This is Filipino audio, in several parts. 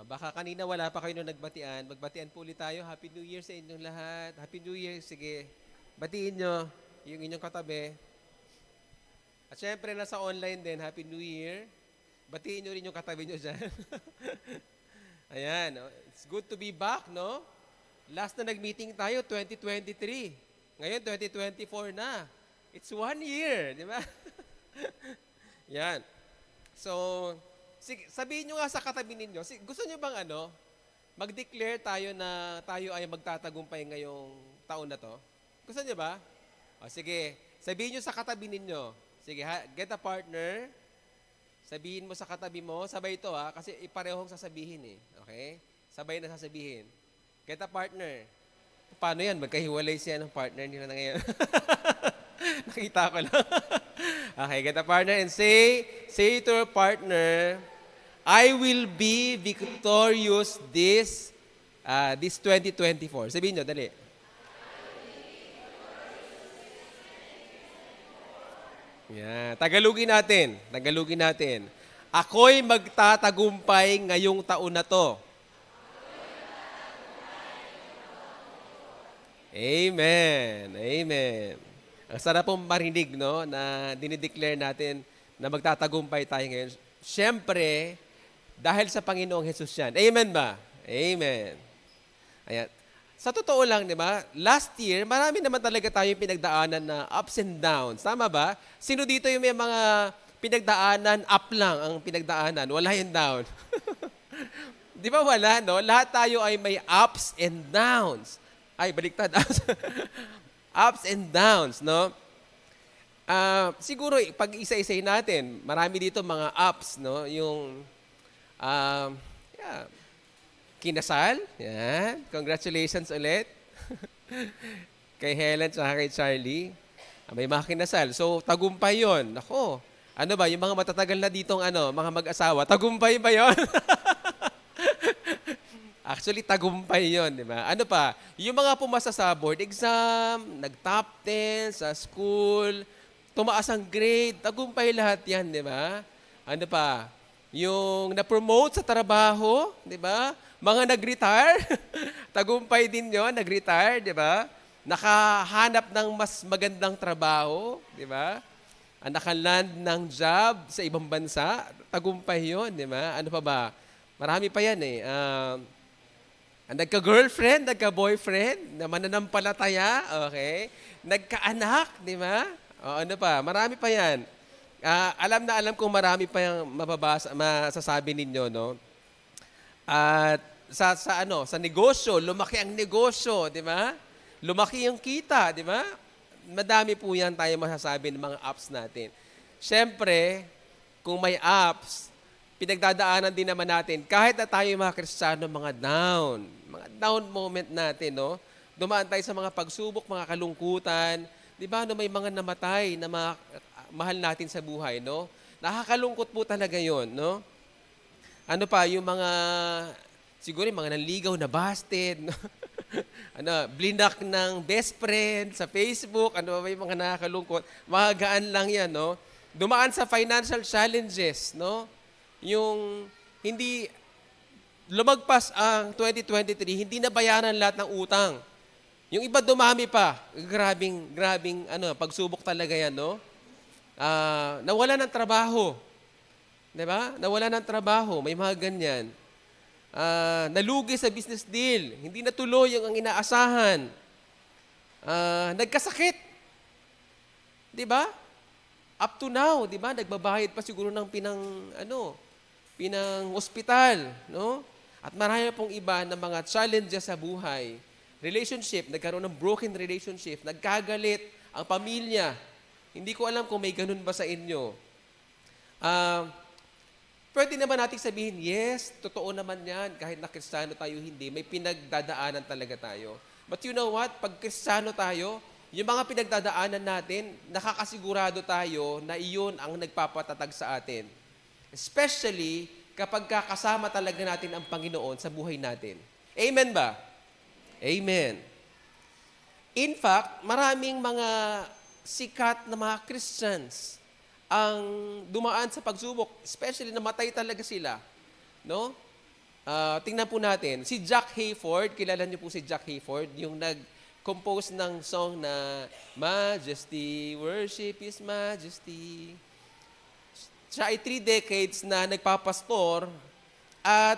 Baka kanina wala pa kayo nung nagbatian. Magbatian po ulit tayo. Happy New Year sa inyong lahat. Happy New Year. Sige, batiin nyo yung inyong katabi. At syempre, nasa online din. Happy New Year. Batiin nyo rin yung katabi nyo dyan. Ayan. It's good to be back, no? Last na nag-meeting tayo, 2023. Ngayon, 2024 na. It's 1 year, di ba? Yan. So, sige, sabihin nyo nga sa katabi ninyo, gusto nyo bang mag-declare tayo na tayo ay magtatagumpay ngayong taon na to? Gusto nyo ba? O sige, sabihin nyo sa katabi ninyo. Sige, get a partner. Sabihin mo sa katabi mo, sabay ito kasi iparehong sasabihin eh. Okay? Sabay na sasabihin. Get a partner. Paano yan? Magkahiwalay siya ng partner nila na ngayon. Nakita ko lang. Okay, get a partner and say to your partner, I will be victorious this 2024. Sabihin nyo, dali. Yeah. Tagalogin natin. Ako'y magtatagumpay ngayong taon na to. Amen. Amen. Ang sarap pong marinig, no, na dinideclare natin na magtatagumpay tayo ngayon. Siyempre, dahil sa Panginoong Hesus yan. Amen ba? Amen. Ayan. Sa totoo lang, di ba, last year, marami naman talaga tayong pinagdaanan na ups and downs. Tama ba? Sino dito yung may mga pinagdaanan, up lang ang pinagdaanan, wala yung down? Di ba wala, no? Lahat tayo ay may ups and downs. Ay, baliktad. Ups and downs, no? Siguro, pag isa-isay natin, marami dito mga ups, no? Yung, kinasal. Yan. Congratulations ulit. Kay Helen at kay Charlie. May mga kinasal. So, tagumpay yun. Nako. Ano ba? Yung mga matatagal na ditong mga mag-asawa, tagumpay ba yun? Actually, tagumpay yun, di ba? Ano pa? Yung mga pumasa sa board exam, nag-top 10 sa school, tumaas ang grade, tagumpay lahat yan, di ba? Ano pa? Yung na-promote sa trabaho, di ba? Mga nag-retire, tagumpay din yun, nag-retire, di ba? Nakahanap ng mas magandang trabaho, di ba? Nakaland ng job sa ibang bansa, tagumpay yun, di ba? Ano pa ba? Marami pa yan eh. Nagka-girlfriend, nagka-boyfriend, na mananampalataya, okay? Nagka-anak, di ba? O, ano pa? Marami pa yan. Alam kong marami pa yung masasabi ninyo, no? At sa negosyo, lumaki ang negosyo, di ba? Lumaki yung kita, di ba? Madami po yan tayo masasabi ng mga ups natin. Siyempre, kung may ups, pinagdadaanan din naman natin, kahit na tayo mga Kristiyano, mga down moment natin, no? Dumaan tayo sa mga pagsubok, mga kalungkutan, di ba, no, may mga namatay na mga mahal natin sa buhay, no? Nakakalungkot po talaga yon, no? Ano pa, yung mga, siguro yung mga nanligaw na busted, no? Blinak ng best friend sa Facebook, ano ba yung mga nakakalungkot, magaan lang yan, no? Dumaan sa financial challenges, no? Yung hindi lumagpas ang 2023, hindi nabayaran lahat ng utang. Yung iba dumami pa. Grabing pagsubok talaga yan, no? Nawala ng trabaho. 'Di ba? Nawala ng trabaho, may mga ganyan. Nalugi sa business deal, hindi natuloy yung ang inaasahan. Nagkasakit. 'Di ba? Up to now, 'di ba? Nagbabayad pa siguro ng pinang ospital, no? At marami pong iba na mga challenges sa buhay. Relationship, nagkaroon ng broken relationship, nagkagalit ang pamilya. Hindi ko alam kung may ganun ba sa inyo. Pwede naman natin sabihin, yes, totoo naman yan. Kahit na Kristiyano tayo, hindi. May pinagdadaanan talaga tayo. But you know what? Pag Kristiyano tayo, yung mga pinagdadaanan natin, nakakasigurado tayo na iyon ang nagpapatatag sa atin. Especially kapag kasama talaga natin ang Panginoon sa buhay natin. Amen ba? Amen. In fact, maraming mga sikat na mga Christians ang dumaan sa pagsubok, especially namatay talaga sila, no? tingnan po natin, si Jack Hayford, kilala niyo po si Jack Hayford, yung nag-compose ng song na Majesty, Worship His Majesty. Siya ay 3 decades na nagpapastor at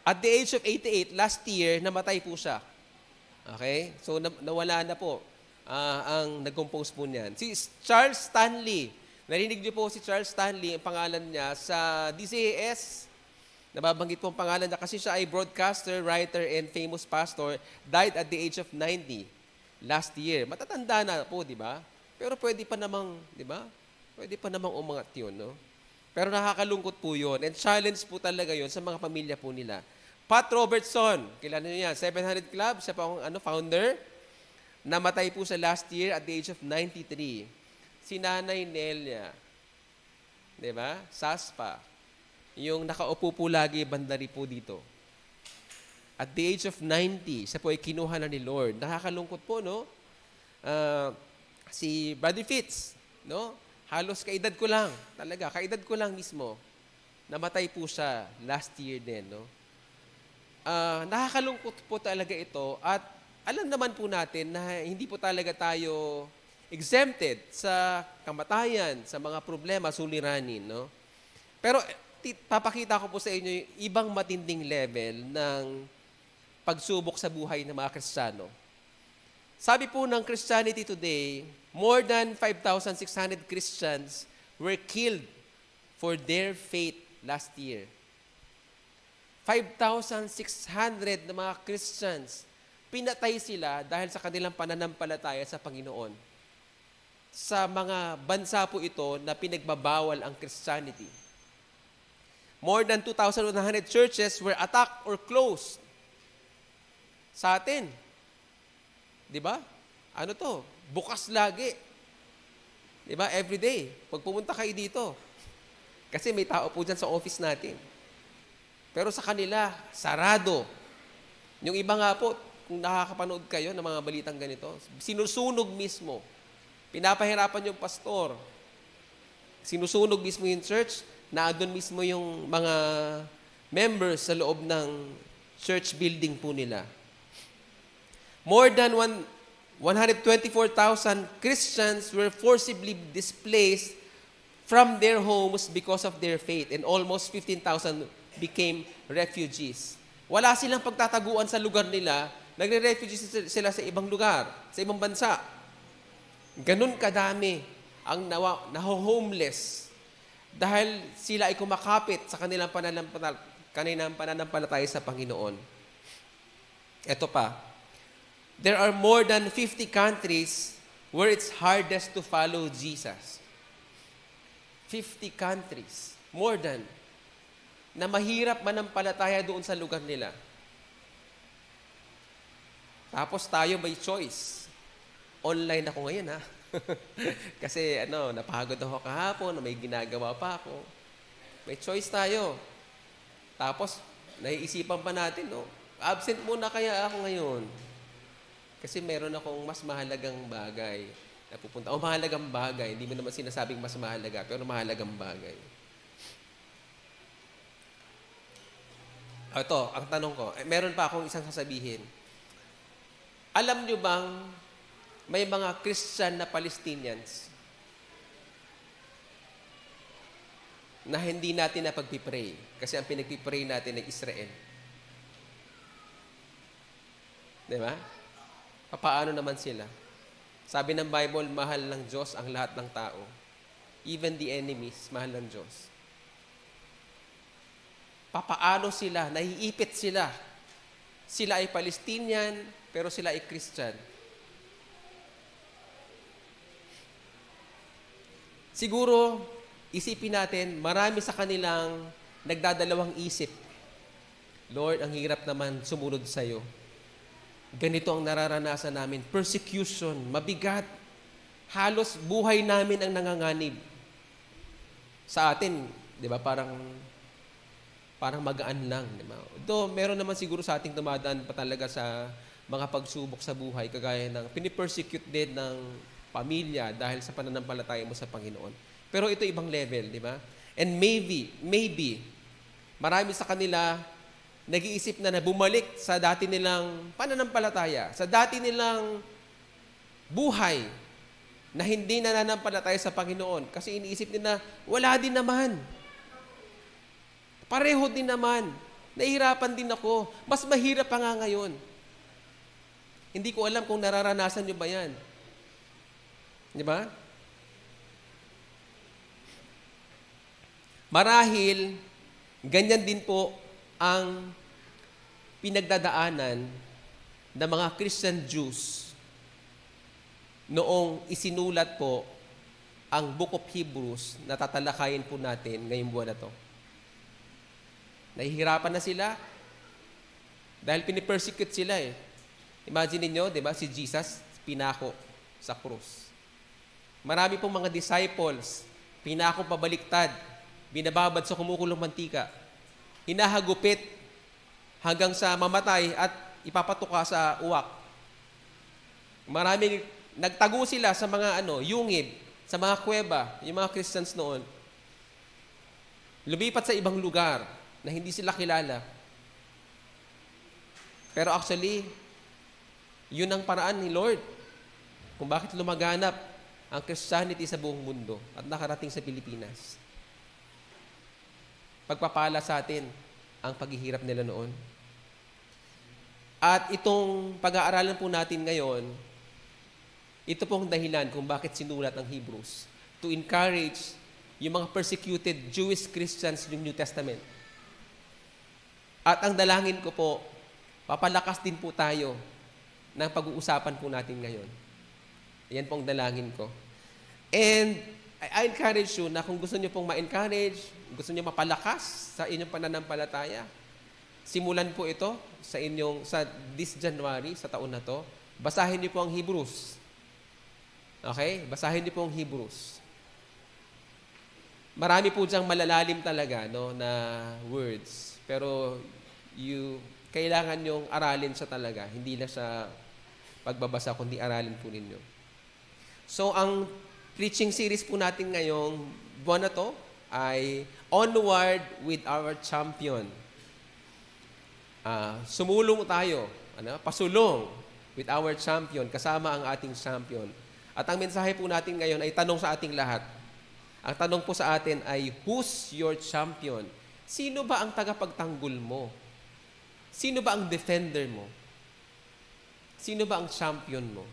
at the age of 88, last year, namatay po siya. Okay? So, nawala na po ang nag-compose po niyan. Si Charles Stanley. Narinig niyo po si Charles Stanley, ang pangalan niya sa DCAS. Nababanggit po ang pangalan niya kasi siya ay broadcaster, writer, and famous pastor. Died at the age of 90 last year. Matatanda na po, di ba? Pero pwede pa namang, di ba? Pwede pa namang umangat yun, no? Pero nakakalungkot po yun. And challenge po talaga yun sa mga pamilya po nila. Pat Robertson, kilala niyo yan, 700 Club, siya pa ang founder. Namatay po sa last year at the age of 93. Si Nanay Nelia, di ba? Saspa, yung nakaupo po lagi bandari po dito. At the age of 90, siya po ay kinuha na ni Lord. Nakakalungkot po, no? Si Brother Fitz, no? Halos kaedad ko lang, talaga, kaedad ko lang mismo. Namatay po siya last year din, no? Nakakalungkot po talaga ito at alam naman po natin na hindi po talaga tayo exempted sa kamatayan, sa mga problema, suliranin, no? Pero papakita ko po sa inyo yung ibang matinding level ng pagsubok sa buhay ng mga Kristiyano. Sabi po ng Christianity Today, more than 5,600 Christians were killed for their faith last year. 5,600 na mga Christians, pinatay sila dahil sa kanilang pananampalataya sa Panginoon. Sa mga bansa po ito na pinagbabawal ang Christianity. More than 2,100 churches were attacked or closed. Sa atin, di ba? Ano to? Bukas lagi. Di ba? Every day. Pag pumunta kayo dito. Kasi may tao po dyan sa office natin. Pero sa kanila, sarado. Yung iba nga po, kung nakakapanood kayo ng mga balitang ganito, sinusunog mismo. Pinapahirapan yung pastor. Sinusunog mismo yung church, naandun mismo yung mga members sa loob ng church building po nila. More than 124,000 Christians were forcibly displaced from their homes because of their faith, and almost 15,000 became refugees. Wala silang pagtataguan sa lugar nila, nagre-refugees sila sa ibang lugar, sa ibang bansa. Ganun kadami ang naho-homeless dahil sila ay kumakapit sa kanilang pananampalataya sa Panginoon. Ito pa, there are more than 50 countries where it's hardest to follow Jesus. 50 countries, more than, na mahirap manampalataya doon sa lugar nila. Tapos tayo may choice. Online ako ngayon, ha? Kasi napagod ako kahapon, may ginagawa pa ako. May choice tayo. Tapos, naiisipan pa natin, absent muna kaya ako ngayon. Kasi meron akong mas mahalagang bagay na pupunta. Mahalagang bagay. Hindi mo naman sinasabing mas mahalaga, pero mahalagang bagay. Ito, ang tanong ko, meron pa akong isang sasabihin. Alam nyo bang may mga Christian na Palestinians na hindi natin napagpipray kasi ang pinagpipray natin ay Israel? Diba? Paano naman sila? Sabi ng Bible, mahal ng Diyos ang lahat ng tao. Even the enemies, mahal ng Diyos. Papaano sila? Naiipit sila. Sila ay Palestinian, pero sila ay Christian. Siguro, isipin natin, marami sa kanilang nagdadalawang isip. Lord, ang hirap naman sumunod sa'yo. Ganito ang nararanasan namin. Persecution, mabigat. Halos buhay namin ang nanganganib. Sa atin, di ba, parang magaan lang. Diba? Though, meron naman siguro sa ating dumadaan pa talaga sa mga pagsubok sa buhay, kagaya ng pinipersecute din ng pamilya dahil sa pananampalataya mo sa Panginoon. Pero ito ibang level, di ba? And maybe, Marami sa kanila nag-iisip na bumalik sa dati nilang pananampalataya, sa dati nilang buhay na hindi nananampalataya sa Panginoon. Kasi iniisip nila, wala din naman. Pareho din naman. Nahihirapan din ako. Mas mahirap pa nga ngayon. Hindi ko alam kung nararanasan nyo ba yan. Di ba? Marahil, ganyan din po ang pinagdadaanan ng mga Christian Jews noong isinulat po ang Book of Hebrews na tatalakayin po natin ngayong buwan na to. Nahihirapan na sila dahil pinipersecute sila eh. Imagine niyo, di ba, si Jesus pinako sa krus. Marami pong mga disciples, pinako pabaliktad, binababad sa kumukulong mantika, hinahagupit hanggang sa mamatay at ipapatuka sa uwak. Maraming nagtago sila sa mga yungib, sa mga kuweba, yung mga Christians noon. Lumipat sa ibang lugar na hindi sila kilala. Pero actually, yun ang paraan ni Lord kung bakit lumaganap ang Christianity sa buong mundo at nakarating sa Pilipinas. Pagpapala sa atin ang paghihirap nila noon. At itong pag-aaralan po natin ngayon, ito pong dahilan kung bakit sinulat ang Hebrews, to encourage yung mga persecuted Jewish Christians ng New Testament. At ang dalangin ko po, papalakas din po tayo ng pag-uusapan po natin ngayon. Yan pong dalangin ko. And I encourage you na kung gusto niyo pong ma-encourage, gusto niyo mapalakas sa inyong pananampalataya, simulan po ito sa this January, sa taon na to. Basahin niyo po ang Hebrews. Okay? Basahin niyo po ang Hebrews. Marami po diyang malalalim talaga na words. Pero kailangan niyong aralin siya talaga. Hindi na siya pagbabasa, kundi aralin po ninyo. So, ang preaching series po natin ngayong buwan na to ay Onward with Our Champion. Sumulong tayo, pasulong with our champion, kasama ang ating champion. At ang mensahe po natin ngayon ay tanong sa ating lahat. Ang tanong po sa atin ay, who's your champion? Sino ba ang tagapagtanggol mo? Sino ba ang defender mo? Sino ba ang champion mo?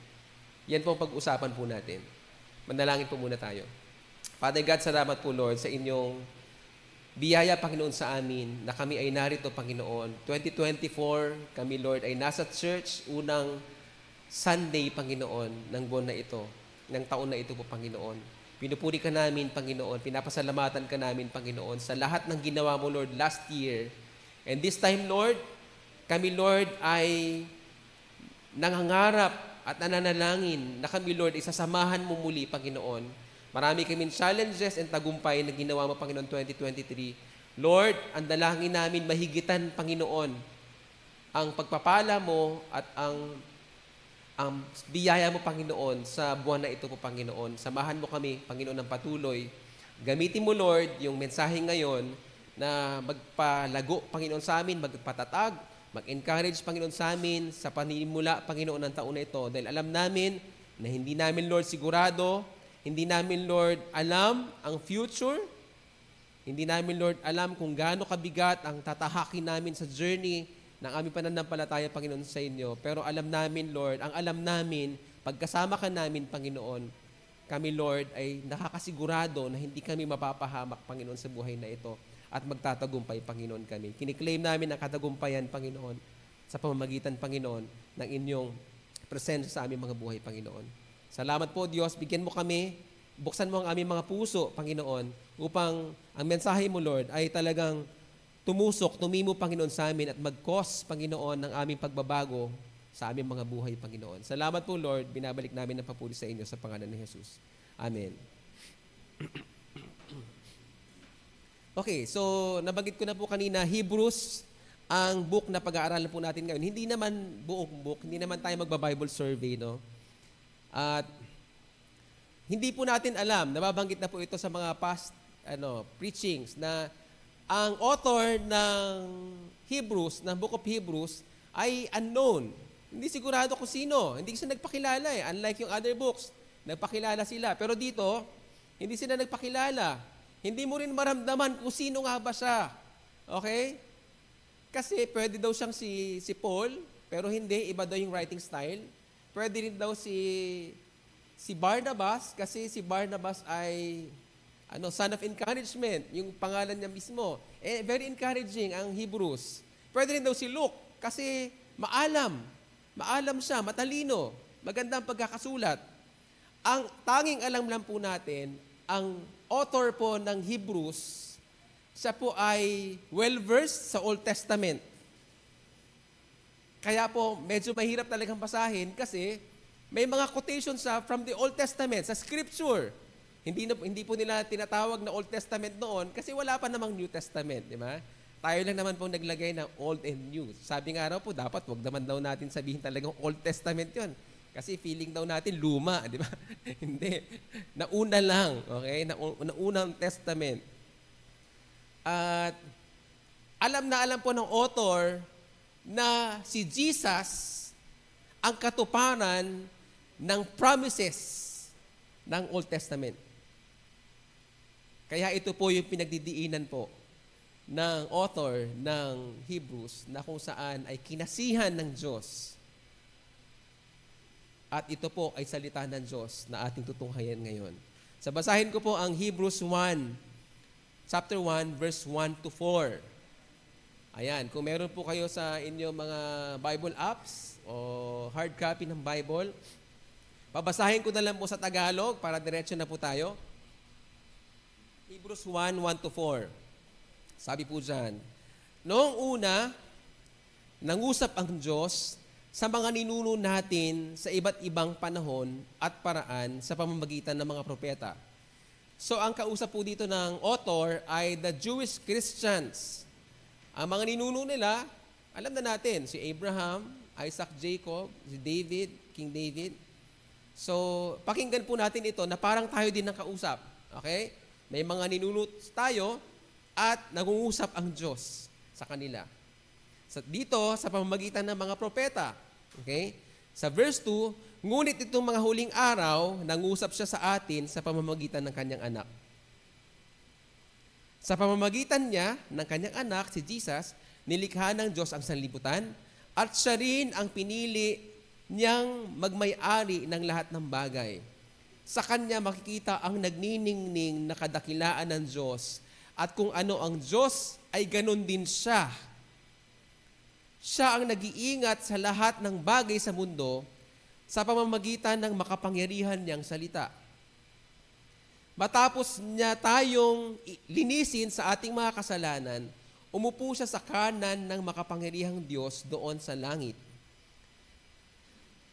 Yan po ang pag-usapan po natin. Manalangin po muna tayo. Father God, salamat po Lord sa inyong biyaya, Panginoon, sa amin na kami ay narito, Panginoon. 2024, kami, Lord, ay nasa church, unang Sunday, Panginoon, ng buwan na ito, ng taon na ito po, Panginoon. Pinupuri ka namin, Panginoon. Pinapasalamatan ka namin, Panginoon, sa lahat ng ginawa mo, Lord, last year. And this time, Lord, kami, Lord, ay nangangarap at nananalangin na kami, Lord, isasamahan mo muli, Panginoon. Marami kaming challenges and tagumpay na ginawa mo, Panginoon, 2023. Lord, ang dalangin namin mahigitan, Panginoon, ang pagpapala mo at ang biyaya mo, Panginoon, sa buwan na ito po, Panginoon. Samahan mo kami, Panginoon, ng patuloy. Gamitin mo, Lord, yung mensahe ngayon na magpalago, Panginoon, sa amin, magpatatag, mag-encourage, Panginoon, sa amin sa panimula, Panginoon, ng taon na ito. Dahil alam namin na hindi namin, Lord, sigurado, hindi namin, Lord, alam ang future. Hindi namin, Lord, alam kung gaano kabigat ang tatahakin namin sa journey ng aming pananampalataya, Panginoon, sa inyo. Pero alam namin, Lord, ang alam namin, pagkasama ka namin, Panginoon, kami, Lord, ay nakakasigurado na hindi kami mapapahamak, Panginoon, sa buhay na ito at magtatagumpay, Panginoon, kami. Kiniklaim namin ang katagumpayan, Panginoon, sa pamamagitan, Panginoon, ng inyong presensya sa aming mga buhay, Panginoon. Salamat po, Diyos. Bigyan mo kami, buksan mo ang aming mga puso, Panginoon, upang ang mensahe mo, Lord, ay talagang tumimo, Panginoon, sa amin at mag-cause, Panginoon, ng aming pagbabago sa aming mga buhay, Panginoon. Salamat po, Lord. Binabalik namin ang papuri sa inyo sa pangalan ni Jesus. Amen. Okay, so nabanggit ko na po kanina, Hebrews, ang book na pag-aaralan po natin ngayon. Hindi naman buong book, hindi naman tayo magba-Bible survey, no? At hindi po natin alam, nababanggit na po ito sa mga past preachings na ang author ng Hebrews, ng Book of Hebrews, ay unknown. Hindi sigurado kung sino. Hindi sila nagpakilala eh. Unlike yung other books, nagpakilala sila. Pero dito, hindi sila nagpakilala. Hindi mo rin maramdaman kung sino nga ba siya. Okay? Kasi pwede daw siyang si Paul, pero hindi, iba daw yung writing style. Pwede rin daw si Barnabas, kasi si Barnabas ay son of encouragement, yung pangalan niya mismo. Very encouraging ang Hebrews. Pwede rin daw si Luke, kasi maalam siya, matalino, maganda ang pagkakasulat. Ang tanging alam lang po natin, ang author po ng Hebrews, siya po ay well-versed sa Old Testament. Kaya po, medyo mahirap talagang basahin kasi may mga quotations from the Old Testament, sa Scripture. Hindi po nila tinatawag na Old Testament noon kasi wala pa namang New Testament, di ba? Tayo lang naman po naglagay ng Old and New. Sabi nga raw po, dapat wag naman daw natin sabihin talagang Old Testament yon. Kasi feeling daw natin luma, di ba? Hindi. Nauna lang, okay? Naunang Testament. At alam po ng author na si Jesus ang katuparan ng promises ng Old Testament. Kaya ito po yung pinagdidiinan po ng author ng Hebrews na kung saan ay kinasihan ng Diyos. At ito po ay salita ng Diyos na ating tutunghayan ngayon. So basahin ko po ang Hebrews 1, chapter 1, verse 1 to 4. Ayan, kung meron po kayo sa inyong mga Bible apps o hard copy ng Bible, babasahin ko na lang po sa Tagalog para diretso na po tayo. Hebrews 1, 1 to 4. Sabi po dyan, noong una, nangusap ang Diyos sa mga ninuno natin sa iba't ibang panahon at paraan sa pamamagitan ng mga propeta. So, ang kausap po dito ng author ay the Jewish Christians. Ang mga ninuno nila, alam na natin, si Abraham, Isaac, Jacob, si David, King David. So, pakinggan po natin ito na parang tayo din ng kausap. Okay? May mga ninuno tayo at nangungusap ang Diyos sa kanila. Dito, sa pamamagitan ng mga propeta. Okay? Sa verse 2, ngunit itong mga huling araw, nangusap siya sa atin sa pamamagitan ng kanyang anak. Sa pamamagitan niya, ng kanyang anak, si Jesus, nilikha ng Diyos ang sanlibutan at siya rin ang pinili niyang magmay-ari ng lahat ng bagay. Sa kanya makikita ang nagniningning na kadakilaan ng Diyos at kung ano ang Diyos ay ganun din siya. Siya ang nag-iingat sa lahat ng bagay sa mundo sa pamamagitan ng makapangyarihan niyang salita. Matapos niya tayong linisin sa ating mga kasalanan, umupo siya sa kanan ng makapangyarihang Diyos doon sa langit.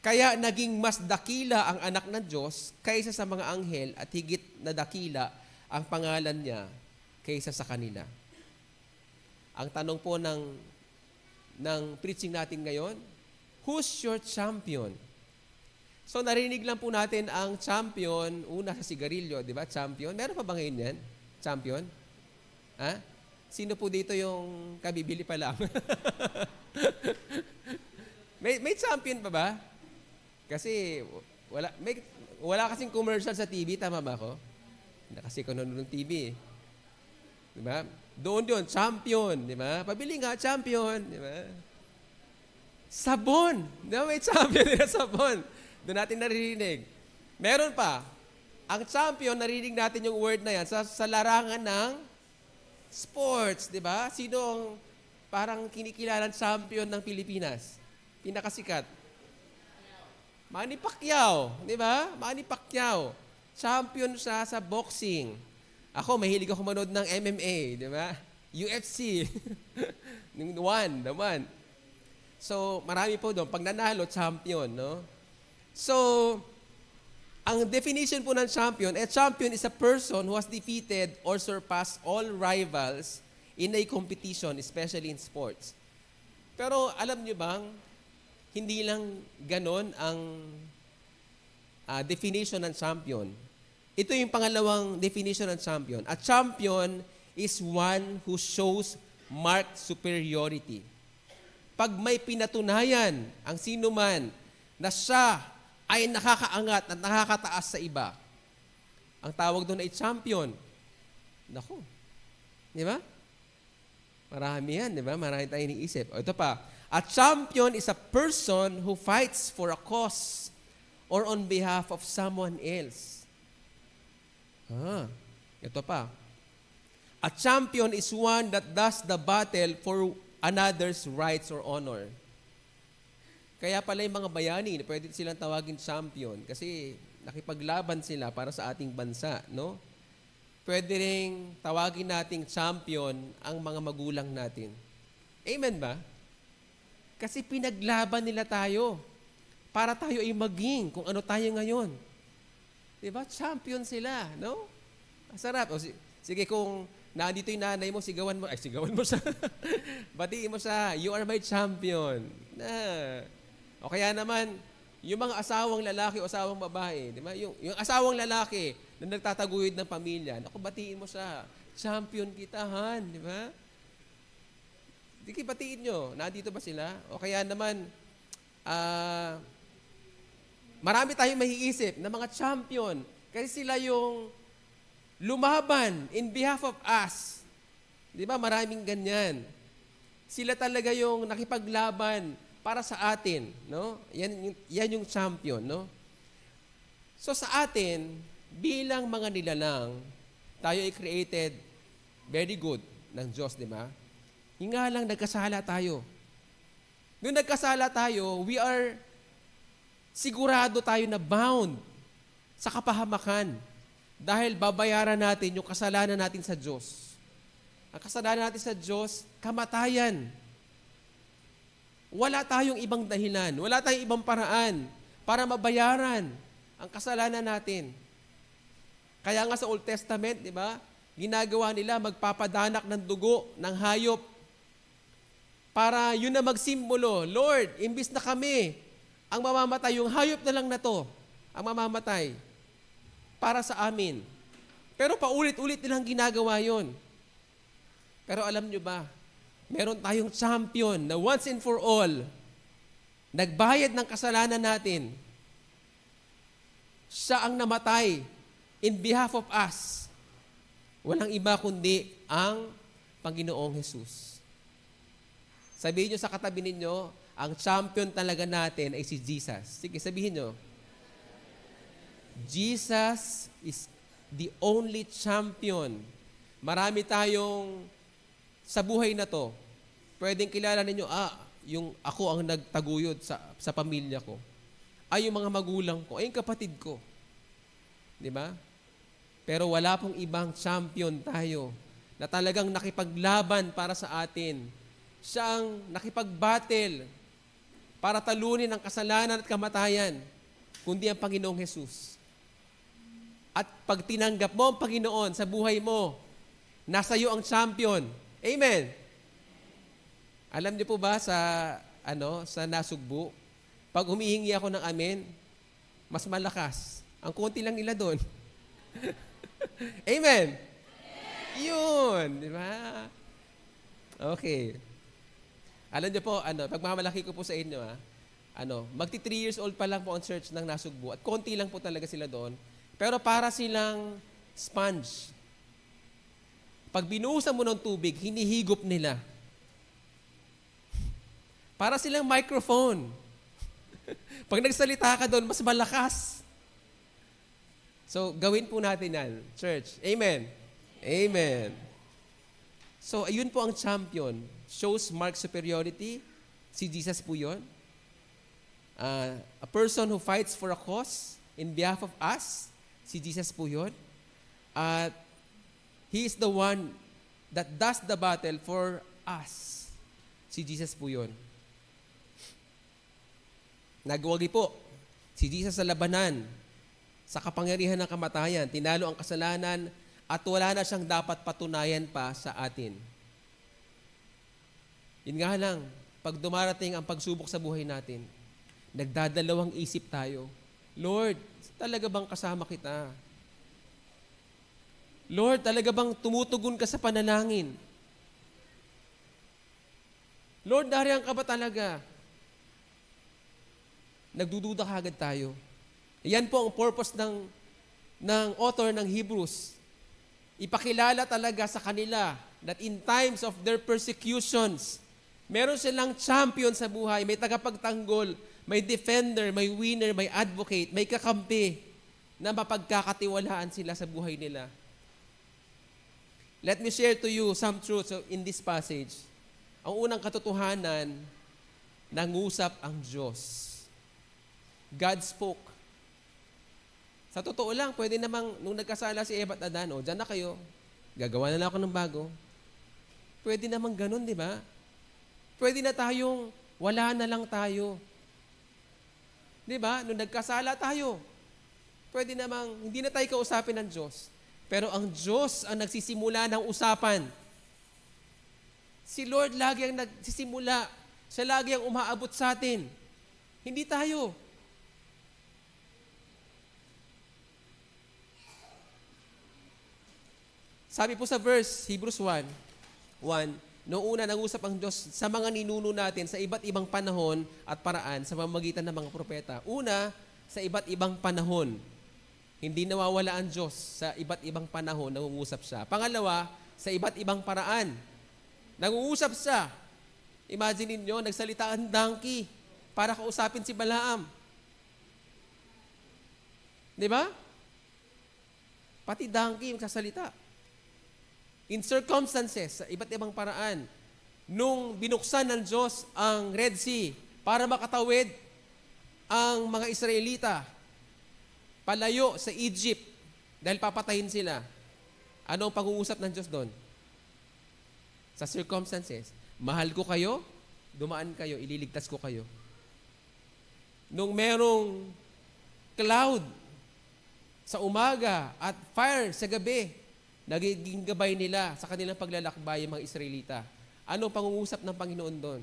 Kaya naging mas dakila ang anak ng Diyos kaysa sa mga anghel at higit na dakila ang pangalan niya kaysa sa kanila. Ang tanong po ng preaching natin ngayon, who's your champion? So narinig lang po natin ang champion, una sa sigarilyo, di ba? Champion. Meron pa ba ngayon yan? Champion? Ha? Sino po dito yung kabibili pa lang? may champion pa ba? Kasi wala kasing commercial sa TV, tama ba ako? Hindi kasi ko nanonood ng TV. Di ba? Doon yun, champion, di ba? Pabili nga, champion, di ba? Sabon. Di ba? May champion na sabon. Doon natin naririnig. Meron pa. Ang champion, narinig natin yung word na yan sa larangan ng sports, di ba? Sino ang parang kinikilalang champion ng Pilipinas? Pinakasikat. Manny Pacquiao, di ba? Manny Pacquiao. Champion siya sa boxing. Ako, mahilig ako manood ng MMA, di ba? UFC. the one. So, marami po doon. Pag nanalo, champion, no? So, ang definition po ng champion, a champion is a person who has defeated or surpassed all rivals in a competition, especially in sports. Pero alam niyo bang, hindi lang ganon ang definition ng champion. Ito yung pangalawang definition ng champion. A champion is one who shows marked superiority. Pag may pinatunayan ang sino man na siya ay nakakaangat at nakakataas sa iba, ang tawag doon ay champion. Naku. Di ba? Marami yan, di ba? Marami tayong iniisip. O ito pa. A champion is a person who fights for a cause or on behalf of someone else. Ito pa. A champion is one that does the battle for another's rights or honor. Kaya pala yung mga bayani, pwede silang tawagin champion kasi nakipaglaban sila para sa ating bansa, no? Pwede ring tawagin nating champion ang mga magulang natin. Amen ba? Kasi pinaglaban nila tayo para tayo ay maging kung ano tayo ngayon. Diba? Champion sila, no? Sarap. O, sige, kung nandito yung nanay mo, sigawan mo siya. Batiin mo siya, you are my champion. O kaya naman, yung mga asawang lalaki o asawang babae, di ba? Yung asawang lalaki na nagtataguyod ng pamilya, naku, batiin mo siya. Champion kita, han, di ba? Di kayo batiin nyo. Nandito ba sila? O kaya naman, marami tayong maiisip na mga champion kasi sila yung lumaban in behalf of us. Di ba? Maraming ganyan. Sila talaga yung nakipaglaban para sa atin, no? Yan yung champion, no? So sa atin, bilang mga nilalang, tayo ay created very good ng Diyos, di ba? Hinga lang nagkasala tayo. Nung nagkasala tayo, we are sigurado tayo na bound sa kapahamakan dahil babayaran natin yung kasalanan natin sa Diyos. Ang kasalanan natin sa Diyos, kamatayan. Wala tayong ibang dahilan, wala tayong ibang paraan para mabayaran ang kasalanan natin. Kaya nga sa Old Testament, di ba, ginagawa nila magpapadanak ng dugo ng hayop para yun na magsimbolo, Lord, imbis na kami ang mamamatay, yung hayop na lang na to ang mamamatay para sa amin. Pero paulit-ulit nilang ginagawa yun. Pero alam nyo ba, meron tayong champion na once and for all, nagbayad ng kasalanan natin. Siya ang namatay in behalf of us. Walang iba kundi ang Panginoong Jesus. Sabihin nyo sa katabi ninyo, ang champion talaga natin ay si Jesus. Sige, sabihin nyo. Jesus is the only champion. Marami tayong sa buhay na to, pwedeng kilala ninyo, yung ako ang nagtaguyod sa pamilya ko. Ay, yung mga magulang ko, ay yung kapatid ko. Di ba? Pero wala pong ibang champion tayo na talagang nakipaglaban para sa atin. Siya ang nakipagbattle para talunin ang kasalanan at kamatayan, kundi ang Panginoong Jesus. At pag tinanggap mo ang Panginoon sa buhay mo, nasa iyo ang champion. Amen. Alam niyo po ba sa Nasugbu, pag humihingi ako ng amen, mas malakas. Ang konti lang nila doon. Amen. Yun, di ba? Okay. Alam niyo po, pagmamalaki ko po sa inyo, magti 3 years old pa lang po ang church ng Nasugbu at konti lang po talaga sila doon. Pero para silang sponge. Pag binuhusan mo ng tubig, hinihigop nila. Para silang microphone. Pag nagsalita ka doon, mas malakas. So, gawin po natin yan, church. Amen. Amen. So, ayun po ang champion. Shows marked superiority. Si Jesus po yun. A person who fights for a cause in behalf of us. Si Jesus po yun. At He is the one that does the battle for us. Si Jesus po yun. Nagwagi po. Si Jesus sa labanan, sa kapangyarihan ng kamatayan, tinalo ang kasalanan at wala na siyang dapat patunayan pa sa atin. Yun nga lang, pag dumarating ang pagsubok sa buhay natin, nagdadalawang isip tayo, Lord, talaga bang kasama kita? Lord, talaga bang tumutugon ka sa panalangin? Lord, dariyan ka ba talaga? Nagdududa kagad tayo. Yan po ang purpose ng author ng Hebrews. Ipakilala talaga sa kanila that in times of their persecutions, meron silang champion sa buhay, may tagapagtanggol, may defender, may winner, may advocate, may kakampi na mapagkakatiwalaan sila sa buhay nila. Let me share to you some truths in this passage. Ang unang katotohanan, nangusap ang Diyos. God spoke. Sa totoo lang, pwede namang, nung nagkasala si Eva at Adan, dyan na kayo, gagawa na lang ako ng bago. Pwede namang ganun, di ba? Pwede na tayong, wala na lang tayo. Di ba? Nung nagkasala tayo, pwede namang, hindi na tayo kausapin ng Diyos. Pero ang Diyos ang nagsisimula ng usapan. Si Lord lagi ang nagsisimula. Siya lagi ang umaabot sa atin. Hindi tayo. Sabi po sa verse, Hebrews 1, noong una nangusap ang Diyos sa mga ninuno natin sa iba't ibang panahon at paraan sa pamamagitan ng mga propeta. Una, sa iba't ibang panahon. Hindi nawawala ang Diyos sa iba't ibang panahon, nangungusap siya. Pangalawa, sa iba't ibang paraan. Nangungusap siya. Imagine ninyo, nagsalita ang donkey para kausapin si Balaam. Di ba? Pati donkey magsasalita. In circumstances, sa iba't ibang paraan, nung binuksan ng Diyos ang Red Sea para makatawid ang mga Israelita palayo sa Egypt dahil papatayin sila. Ano ang pag-uusap ng Diyos doon? Sa circumstances, mahal ko kayo, dumaan kayo, ililigtas ko kayo. Nung merong cloud sa umaga at fire sa gabi, nagiging gabay nila sa kanilang paglalakbay ang mga Israelita. Ano ang pangungusap ng Panginoon doon?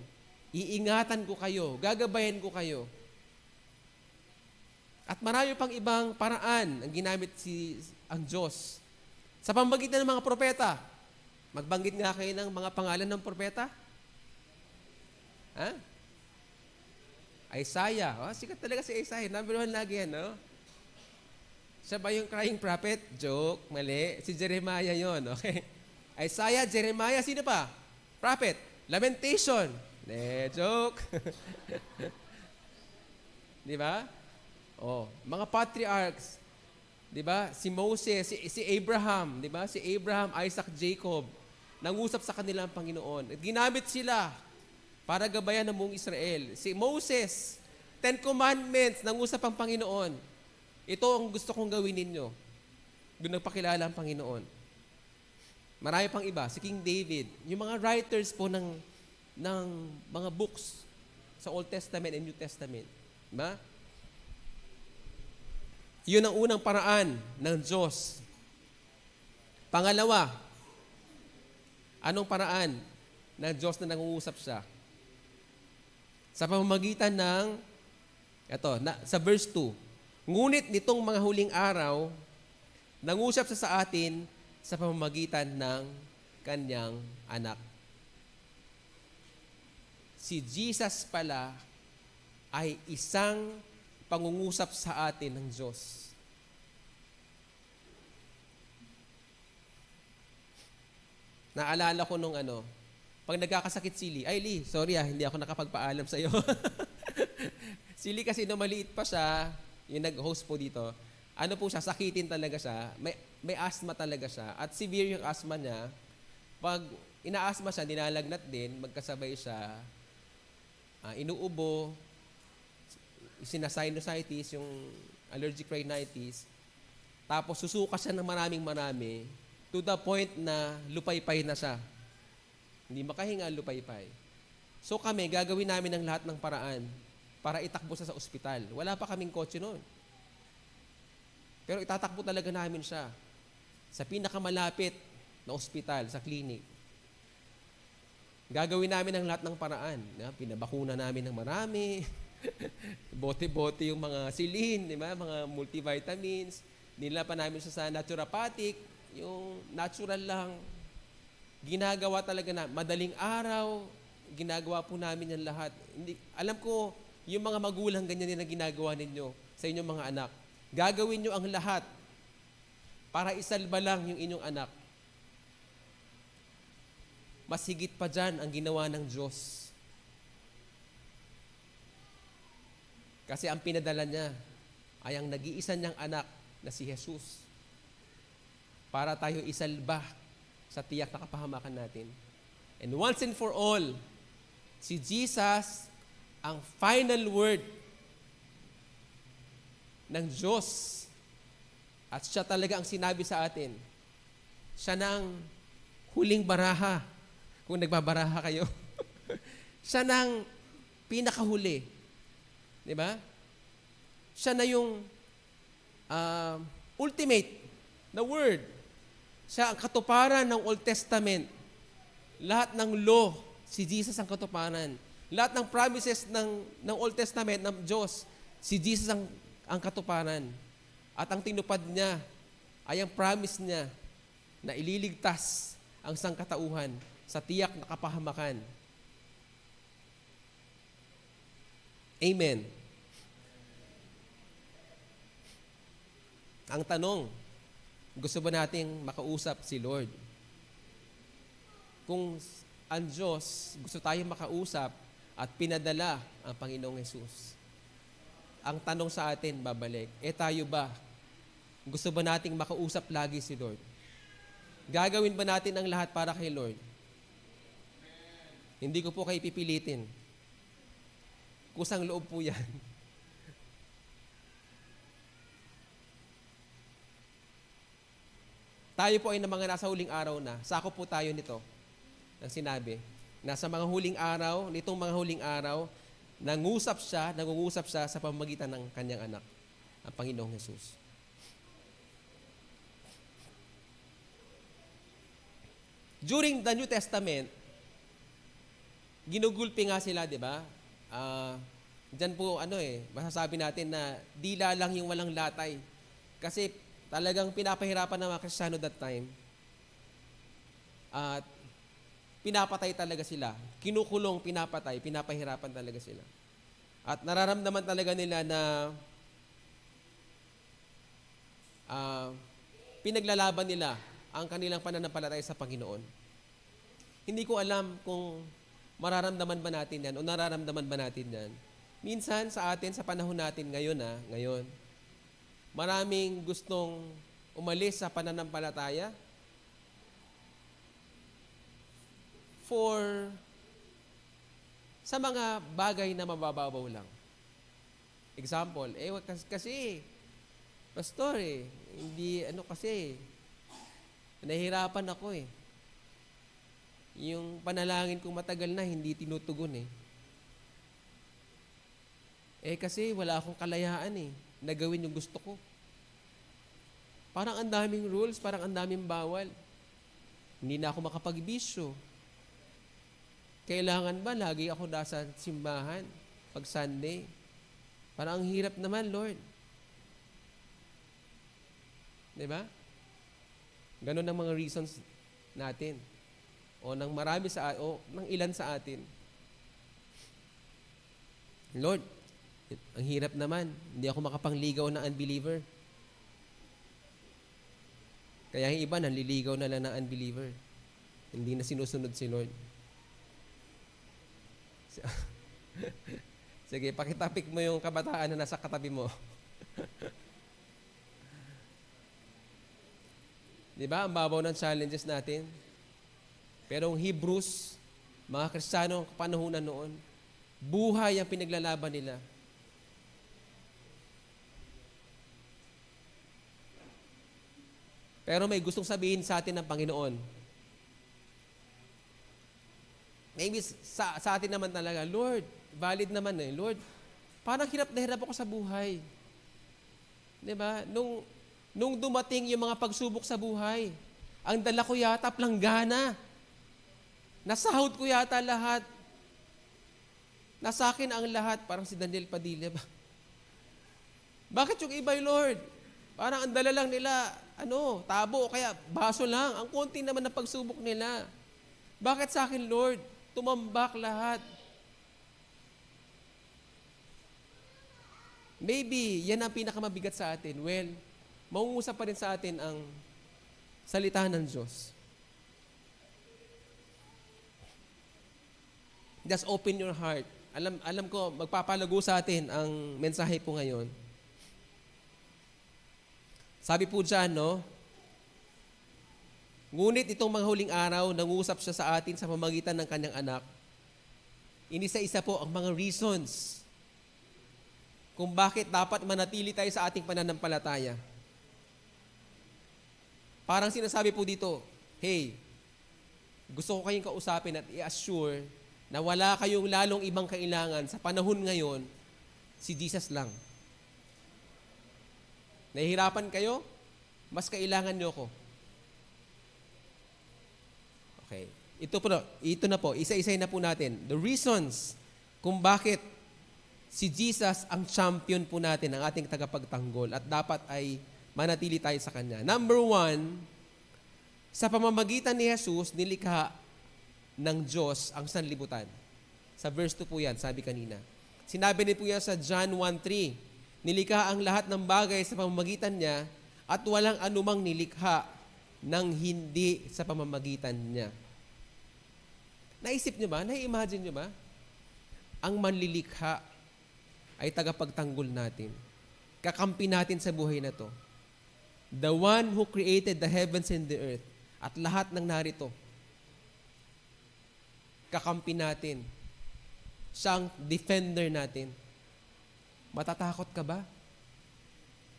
Iingatan ko kayo, gagabayan ko kayo. At marami pang ibang paraan ang ginamit ang Diyos. Sa pamamagitan ng mga propeta, magbanggit nga kayo ng mga pangalan ng propeta? Ha? Isaiah. Sikat talaga si Isaiah. Number 1 lagi yan, no? Siya ba yung crying prophet? Joke, mali. Si Jeremiah yon, okay? Isaiah, Jeremiah, sino pa? Prophet. Lamentation. Joke. Di ba? Mga patriarchs. Di ba? Si Moses, si Abraham, di ba? Si Abraham, Isaac, Jacob. Nangusap sa kanila ang Panginoon. At ginamit sila para gabayan ng buong Israel. Si Moses, 10 Commandments, nangusap ang Panginoon. Ito ang gusto kong gawin ninyo. Doon nagpakilala ang Panginoon. Marami pang iba. Si King David. Yung mga writers po ng mga books sa Old Testament and New Testament. Diba? Yun ang unang paraan ng Diyos. Pangalawa, anong paraan ng Diyos na nangungusap siya? Sa pamamagitan ng, sa verse 2, ngunit nitong mga huling araw, nangusap siya sa atin sa pamamagitan ng kanyang anak. Si Jesus pala ay isang pangungusap sa atin ng Diyos. Naalala ko nung pag nagkakasakit si Lee, Lee, sorry hindi ako nakapagpaalam sa iyo. Si Lee kasi nung maliit pa siya, yung nag-host po dito, sakitin talaga siya, may asthma talaga siya, at severe yung asthma niya. Pag ina-asthma siya, dinalagnat din, magkasabay siya, inuubo, sinasinusitis, yung allergic rhinitis, tapos susuka siya ng marami, to the point na lupaypay na siya. Hindi makahinga, lupaypay. So kami, gagawin namin ang lahat ng paraan para itakbo siya sa ospital. Wala pa kaming kotse noon. Pero itatakbo talaga namin siya sa pinakamalapit na ospital, sa clinic. Gagawin namin ang lahat ng paraan. Pinabakuna namin ng marami. Bote-bote yung mga silin, di ba? Mga multivitamins. Nila pa namin siya sa naturopathic yung natural lang, ginagawa talaga na, madaling araw, ginagawa po namin yan lahat. Hindi, alam ko, yung mga magulang ganyan din ang ginagawa ninyo sa inyong mga anak. Gagawin nyo ang lahat para isalba lang yung inyong anak. Mas higit pa dyan ang ginawa ng Diyos. Kasi ang pinadala niya ay ang nag-iisa niyang anak na si Jesus para tayo isalba sa tiyak na kapahamakan natin. And once and for all, si Jesus ang final word ng Diyos. At siya talaga ang sinabi sa atin. Siya nang huling baraha. Kung nagbabaraha kayo. Siya nang pinakahuli. Di ba? Siya na yung ultimate na word. Siya ang katuparan ng Old Testament. Lahat ng law, si Jesus ang katuparan. Lahat ng promises ng Old Testament ng Diyos, si Jesus ang katuparan. At ang tinupad niya ay ang promise niya na ililigtas ang sangkatauhan sa tiyak na kapahamakan. Amen. Ang tanong, gusto ba nating makausap si Lord? Kung ang Diyos gusto tayong makausap at pinadala ang Panginoong Hesus, ang tanong sa atin, babalik, tayo ba? Gusto ba nating makausap lagi si Lord? Gagawin ba natin ang lahat para kay Lord? Hindi ko po kayo pipilitin. Kusang loob po yan. Tayo po ay na mga nasa huling araw na. Sakop po tayo nito. Ang sinabi. Nasa mga huling araw, nitong mga huling araw, nangungusap siya sa pamamagitan ng kanyang anak, ang Panginoong Hesus. During the New Testament, ginugulpi nga sila, di ba? Diyan po, masasabi natin na dila lang yung walang latay. Kasi talagang pinapahirapan ng mga Kristiyano that time. At pinapatay talaga sila. Kinukulong, pinapatay, pinapahirapan talaga sila. At nararamdaman talaga nila na pinaglalaban nila ang kanilang pananampalataya sa Panginoon. Hindi ko alam kung mararamdaman ba natin yan o nararamdaman ba natin yan. Minsan sa atin, sa panahon natin ngayon, maraming gustong umalis sa pananampalataya sa mga bagay na mabababaw lang. Example, kasi, pastor hindi, nahihirapan ako Yung panalangin kong matagal na, hindi tinutugon kasi wala akong kalayaan na gawin yung gusto ko. Parang ang daming rules, parang ang daming bawal. Hindi na ako makapagbisyo. Kailangan ba lagi ako nasa simbahan pag Sunday? Parang ang hirap naman, Lord. Diba? Ganon ang mga reasons natin. O ng ilan sa atin. Lord, ang hirap naman. Hindi ako makapangligaw ng unbeliever. Kaya yung iba, nanliligaw na lang ng unbeliever. Hindi na sinusunod si Lord. Sige, pakitapik mo yung kabataan na nasa katabi mo. Diba? Ang babaw ng challenges natin. Pero ang Hebrews, mga Kristiyano ang kapanahunan noon, buhay ang pinaglalaban nila. Pero may gustong sabihin sa atin ng Panginoon. Maybe sa atin naman talaga, Lord, valid naman Lord, parang hirap na hirap ako sa buhay. Diba? Nung dumating yung mga pagsubok sa buhay, ang dala ko yata planggana. Nasahod ko yata lahat. Nasa akin ang lahat. Parang si Daniel Padilla ba? Bakit yung iba, Lord? Parang ang dala lang nila, tabo o kaya baso lang. Ang konti naman ng pagsubok nila. Bakit sa akin, Lord? Tumambak lahat. Maybe, yan ang pinakamabigat sa atin. Well, mauusap pa rin sa atin ang salita ng Diyos. Just open your heart. Alam ko, magpapalago sa atin ang mensahe po ngayon. Sabi po dyan, ngunit itong mga huling araw, nangusap siya sa atin sa pamamagitan ng kanyang anak. Inisa-isa po ang mga reasons kung bakit dapat manatili tayo sa ating pananampalataya. Parang sinasabi po dito, hey, gusto ko kayong kausapin at i-assure na wala kayong lalong ibang kailangan sa panahon ngayon, si Jesus lang. Nahihirapan kayo? Mas kailangan nyo ko. Okay. Ito na po, isa-isay na po natin. The reasons kung bakit si Jesus ang champion po natin, ang ating tagapagtanggol at dapat ay manatili tayo sa Kanya. Number 1, sa pamamagitan ni Jesus, nilikha ng Diyos ang sanlibutan. Sa verse 2 po yan, sabi kanina. Sinabi niya po yan sa John 1:3, nilikha ang lahat ng bagay sa pamamagitan niya at walang anumang nilikha ng hindi sa pamamagitan niya. Naisip niyo ba? Nai-imagine niyo ba? Ang manlilikha ay tagapagtanggol natin. Kakampi natin sa buhay na to. The one who created the heavens and the earth at lahat ng narito. Kakampi natin. Siyang defender natin. Matatakot ka ba?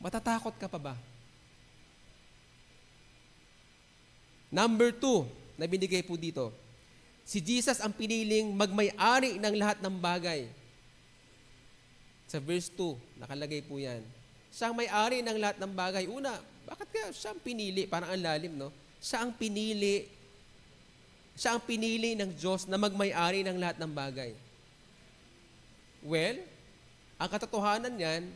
Matatakot ka pa ba? Number 2, na binigay po dito. Si Jesus ang piniling magmay-ari ng lahat ng bagay. Sa verse 2, nakalagay po yan. Siya ang may-ari ng lahat ng bagay. Una, bakit kaya siya ang pinili? Parang ang lalim, no? Siya ang pinili ng Diyos na magmay-ari ng lahat ng bagay. Well, ang katotohanan yan,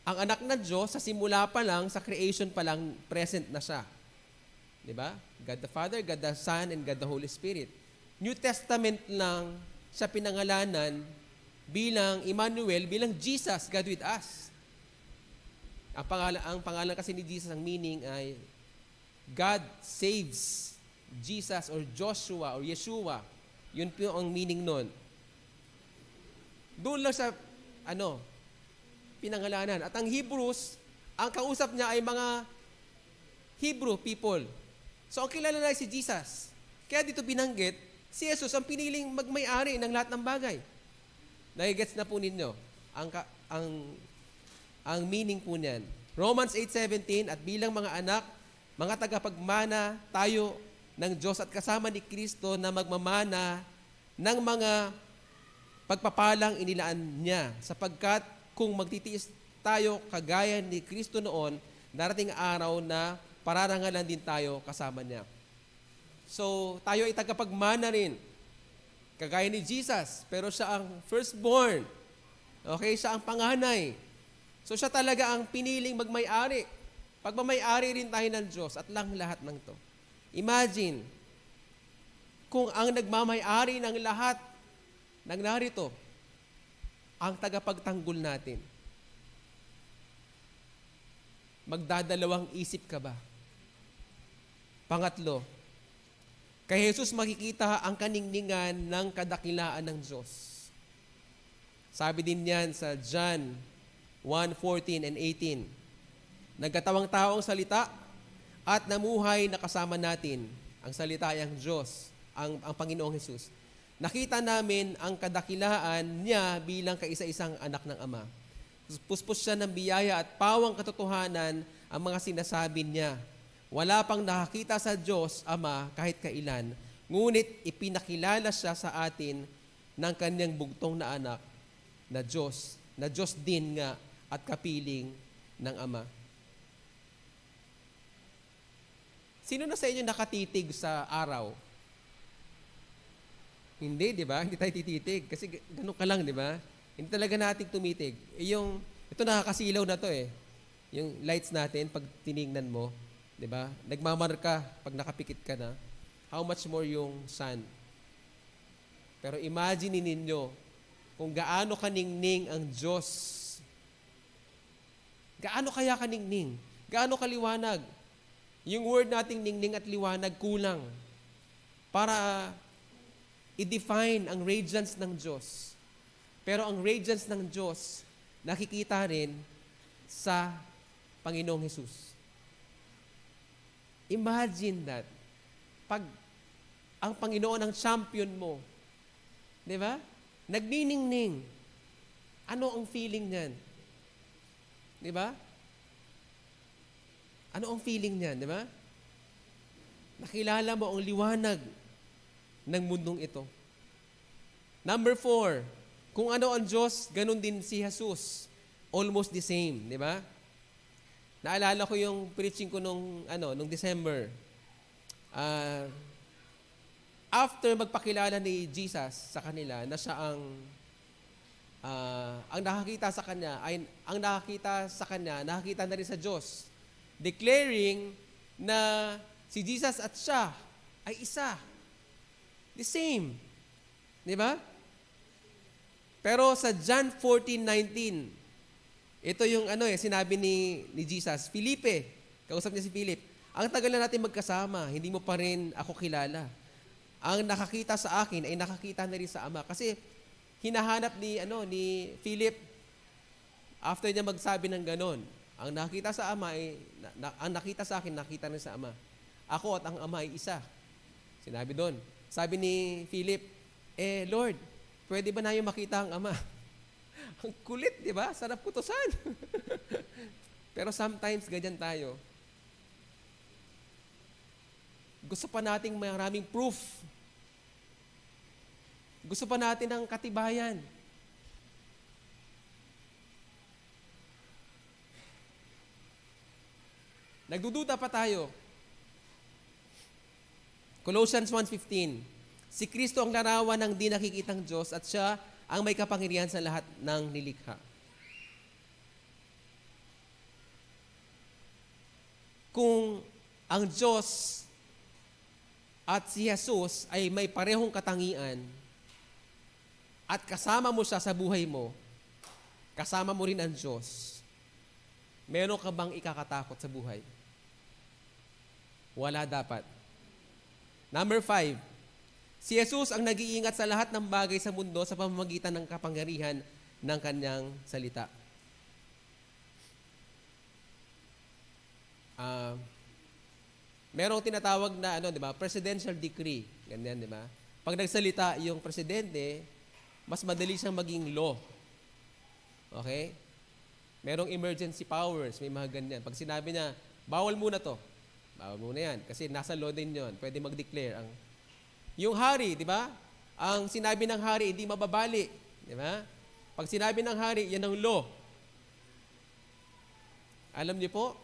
ang anak ng Diyos, sa simula pa lang, sa creation pa lang, present na siya. Diba? God the Father, God the Son, and God the Holy Spirit. New Testament lang siya pinangalanan bilang Emmanuel, bilang Jesus, God with us. Ang pangalan kasi ni Jesus, ang meaning ay God saves Jesus or Joshua or Yeshua. Yun po ang meaning nun. Doon lang sa, pinangalanan. At ang Hebrews, ang kausap niya ay mga Hebrew people. So, ang kilala na si Jesus. Kaya dito binanggit, si Jesus ang piniling magmay-ari ng lahat ng bagay. Nagigets na po ninyo ang meaning po niyan. Romans 8:17, at bilang mga anak, mga tagapagmana tayo ng Diyos at kasama ni Kristo na magmamana ng mga pagpapalang inilaan niya. Sapagkat kung magtitiis tayo kagaya ni Kristo noon, darating araw na pararangalan din tayo kasama niya. So, tayo ay tagapagmana rin. Kagaya ni Jesus, pero siya ang firstborn. Okay, siya ang panganay. So siya talaga ang piniling magmay-ari. Pagmamay-ari rin tayo ng Diyos at lang lahat ng to. Imagine, kung ang nagmamay-ari ng lahat ng narito, ang tagapagtanggol natin, magdadalawang isip ka ba? Pangatlo, kay Jesus makikita ang kaningningan ng kadakilaan ng Diyos. Sabi din yan sa John 1:14 and 18. Nagkatawang taong salita at namuhay na kasama natin. Ang salita ay ang Diyos, ang Panginoong Jesus. Nakita namin ang kadakilaan niya bilang kaisa-isang anak ng Ama. Puspos siya ng biyaya at pawang katotohanan ang mga sinasabi niya. Wala pang nakakita sa Diyos, Ama, kahit kailan. Ngunit ipinakilala siya sa atin ng kanyang bugtong na anak na Diyos din nga at kapiling ng Ama. Sino na sa inyo nakatitig sa araw? Hindi, di ba? Hindi tayo tititig. Kasi ganun ka lang, di ba? Hindi talaga natin tumitig. Ito nakakasilaw na to eh. Yung lights natin, pag tinignan mo, di ba? Nagmamarka pag nakapikit ka na. How much more yung sun? Pero imagine ninyo kung gaano kaningning ang Diyos. Gaano kaya kaningning? Gaano kaliwanag? Yung word nating ningning at liwanag kulang para i-define ang radiance ng Diyos. Pero ang radiance ng Diyos, nakikita rin sa Panginoong Hesus. Imagine that. Pag ang Panginoon ang champion mo, di ba? Nagniningning. Ano ang feeling niyan? Di ba? Ano ang feeling niyan, di ba? Nakilala mo ang liwanag ng mundong ito. Number 4, kung ano ang Diyos, ganun din si Jesus. Almost the same, di ba? Naalala ko yung preaching ko nung December. After magpakilala ni Jesus sa kanila na siya ang nakakita sa kanya ay ang nakakita na rin sa Diyos, declaring na si Jesus at siya ay isa. The same. Di ba? Pero sa John 14:19, ito yung sinabi ni Jesus, Felipe, kausap niya si Philip, ang tagal na natin magkasama, hindi mo pa rin ako kilala. Ang nakakita sa akin ay nakakita na rin sa Ama. Kasi hinahanap ni Philip, after niya magsabi ng ganon, ang nakita sa Ama ay, ang nakita sa akin, nakita na sa Ama. Ako at ang Ama ay isa. Sinabi doon. Sabi ni Philip, Lord, pwede ba na yung makita ang Ama? Ang kulit, di ba? Sarap kutusan. Pero sometimes, ganyan tayo. Gusto pa nating maraming proof. Gusto pa natin ng katibayan. Nagdududa pa tayo. Colossians 1:15, si Kristo ang larawan ng di nakikitang Diyos at siya ang may kapangyarihan sa lahat ng nilikha. Kung ang Diyos at si Jesus ay may parehong katangian at kasama mo siya sa buhay mo, kasama mo rin ang Diyos, meron ka bang ikakatakot sa buhay? Wala dapat. Number 5, si Jesus ang nag-iingat sa lahat ng bagay sa mundo sa pamamagitan ng kapangyarihan ng kanyang salita. Merong tinatawag na di ba, presidential decree. Ganyan, di ba? Pag nagsalita yung presidente, mas madali siyang maging law. Okay? Merong emergency powers, may mga ganyan. Pag sinabi niya, bawal muna to. Bawal muna yan. Kasi nasa law din yun. Pwede mag-declare. Yung hari, di ba? Ang sinabi ng hari, hindi mababali. Di ba? Pag sinabi ng hari, yan ang law. Alam niyo po,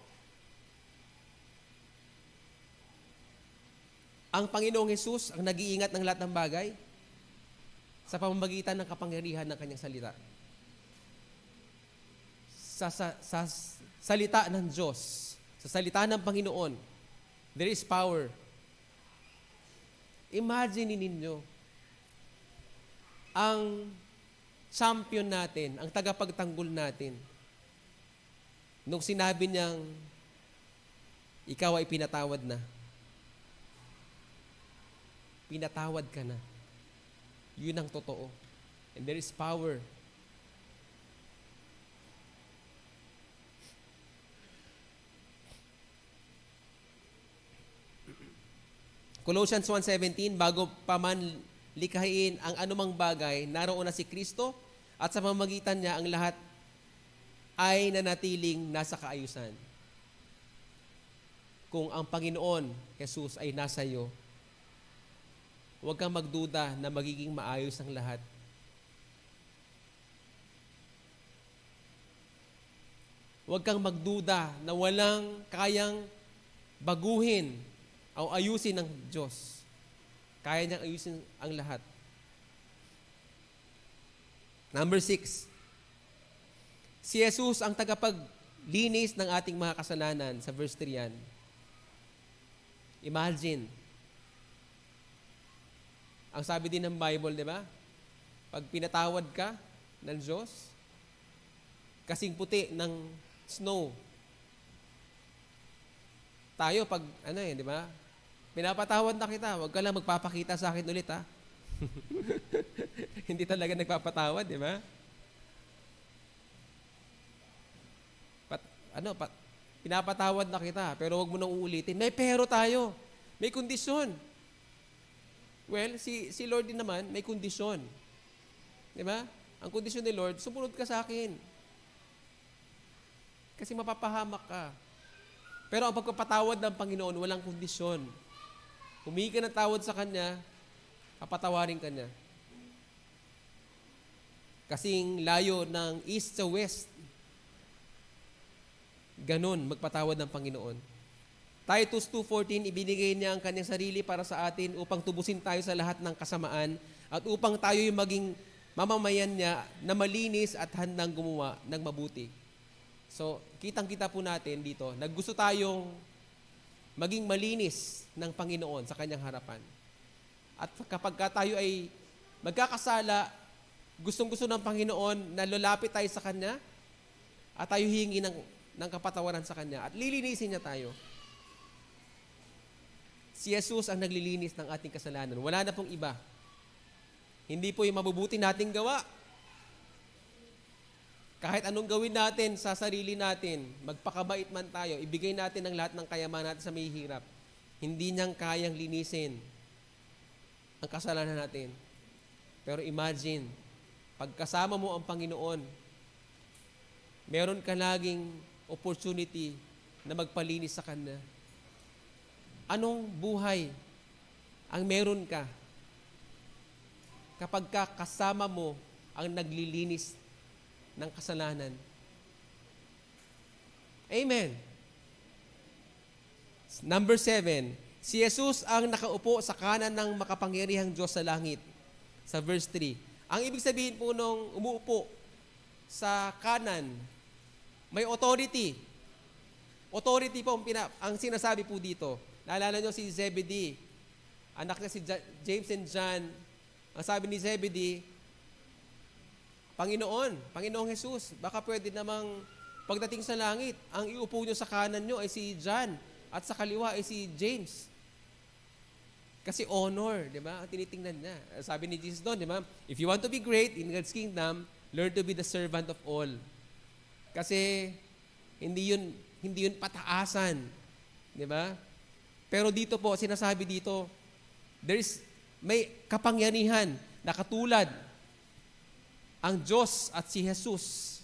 ang Panginoong Hesus ang nag-iingat ng lahat ng bagay sa pamamagitan ng kapangyarihan ng kanyang salita. Sa salita ng Diyos, sa salita ng Panginoon, there is power. Imagine ninyo, ang champion natin, ang tagapagtanggol natin, nung sinabi niyang, ikaw ay pinatawad na. Pinatawad ka na. Yun ang totoo. And there is power. Colossians 1:17, bago pa man likhain ang anumang bagay, naroon na si Kristo at sa pamamagitan niya ang lahat ay nanatiling nasa kaayusan. Kung ang Panginoon, Jesus, ay nasa iyo, huwag kang magduda na magiging maayos ang lahat. Huwag kang magduda na walang kayang baguhin o ayusin ng Diyos. Kaya niyang ayusin ang lahat. Number 6, si Jesus ang linis ng ating mga kasalanan. Sa verse 3 yan. Imagine. Ang sabi din ng Bible, di ba? Pag pinatawad ka ng Diyos, kasing puti ng snow. Tayo, pag, di ba? Pinapatawad na kita, huwag ka lang magpapakita sa akin ulit, ha? Hindi talaga nagpapatawad, di ba? Pinapatawad na kita, pero huwag mo nang uulitin. May pero tayo. May kondisyon. Well, si Lord din naman, may kondisyon. Di ba? Ang kondisyon ni Lord, sumunod ka sa akin. Kasi mapapahamak ka. Pero ang pagpapatawad ng Panginoon, walang kondisyon. Humingi ka ng tawad sa Kanya, papatawarin ka niya. Kasing layo ng east sa west, ganun magpatawad ng Panginoon. Titus 2:14, ibinigay niya ang kanyang sarili para sa atin upang tubusin tayo sa lahat ng kasamaan at upang tayo yung maging mamamayan niya na malinis at handang gumawa ng mabuti. So, kitang-kita po natin dito, naggusto tayong maging malinis ng Panginoon sa kanyang harapan. At kapag tayo ay magkakasala, gustong-gusto ng Panginoon na lulapit tayo sa Kanya at tayo hihingi ng kapatawaran sa Kanya at lilinisin niya tayo. Si Jesus ang naglilinis ng ating kasalanan. Wala na pong iba. Hindi po yung mabubuti nating gawa. Kahit anong gawin natin sa sarili natin, magpakabait man tayo, ibigay natin ang lahat ng kayamanan natin sa may hirap. Hindi niyang kayang linisin ang kasalanan natin. Pero imagine, pagkasama mo ang Panginoon, meron ka laging opportunity na magpalinis sa Kanya. Anong buhay ang meron ka kapag kasama mo ang naglilinis ng kasalanan? Amen. Number 7, si Jesus ang nakaupo sa kanan ng makapangyarihang Diyos sa langit. Sa verse 3. Ang ibig sabihin po nung umuupo sa kanan, may authority. Authority po ang sinasabi po dito. Naalala nyo si Zebedee, anak niya si James and John. Ang sabi ni Zebedee, Panginoong Jesus, baka pwede namang pagdating sa langit, ang iupo nyo sa kanan nyo ay si John at sa kaliwa ay si James. Kasi honor, di ba? Ang tinitingnan niya. Sabi ni Jesus doon, di ba? If you want to be great in God's kingdom, learn to be the servant of all. Kasi hindi yun pataasan, di ba? Pero dito po, sinasabi dito, may kapangyarihan na katulad ang Diyos at si Jesus.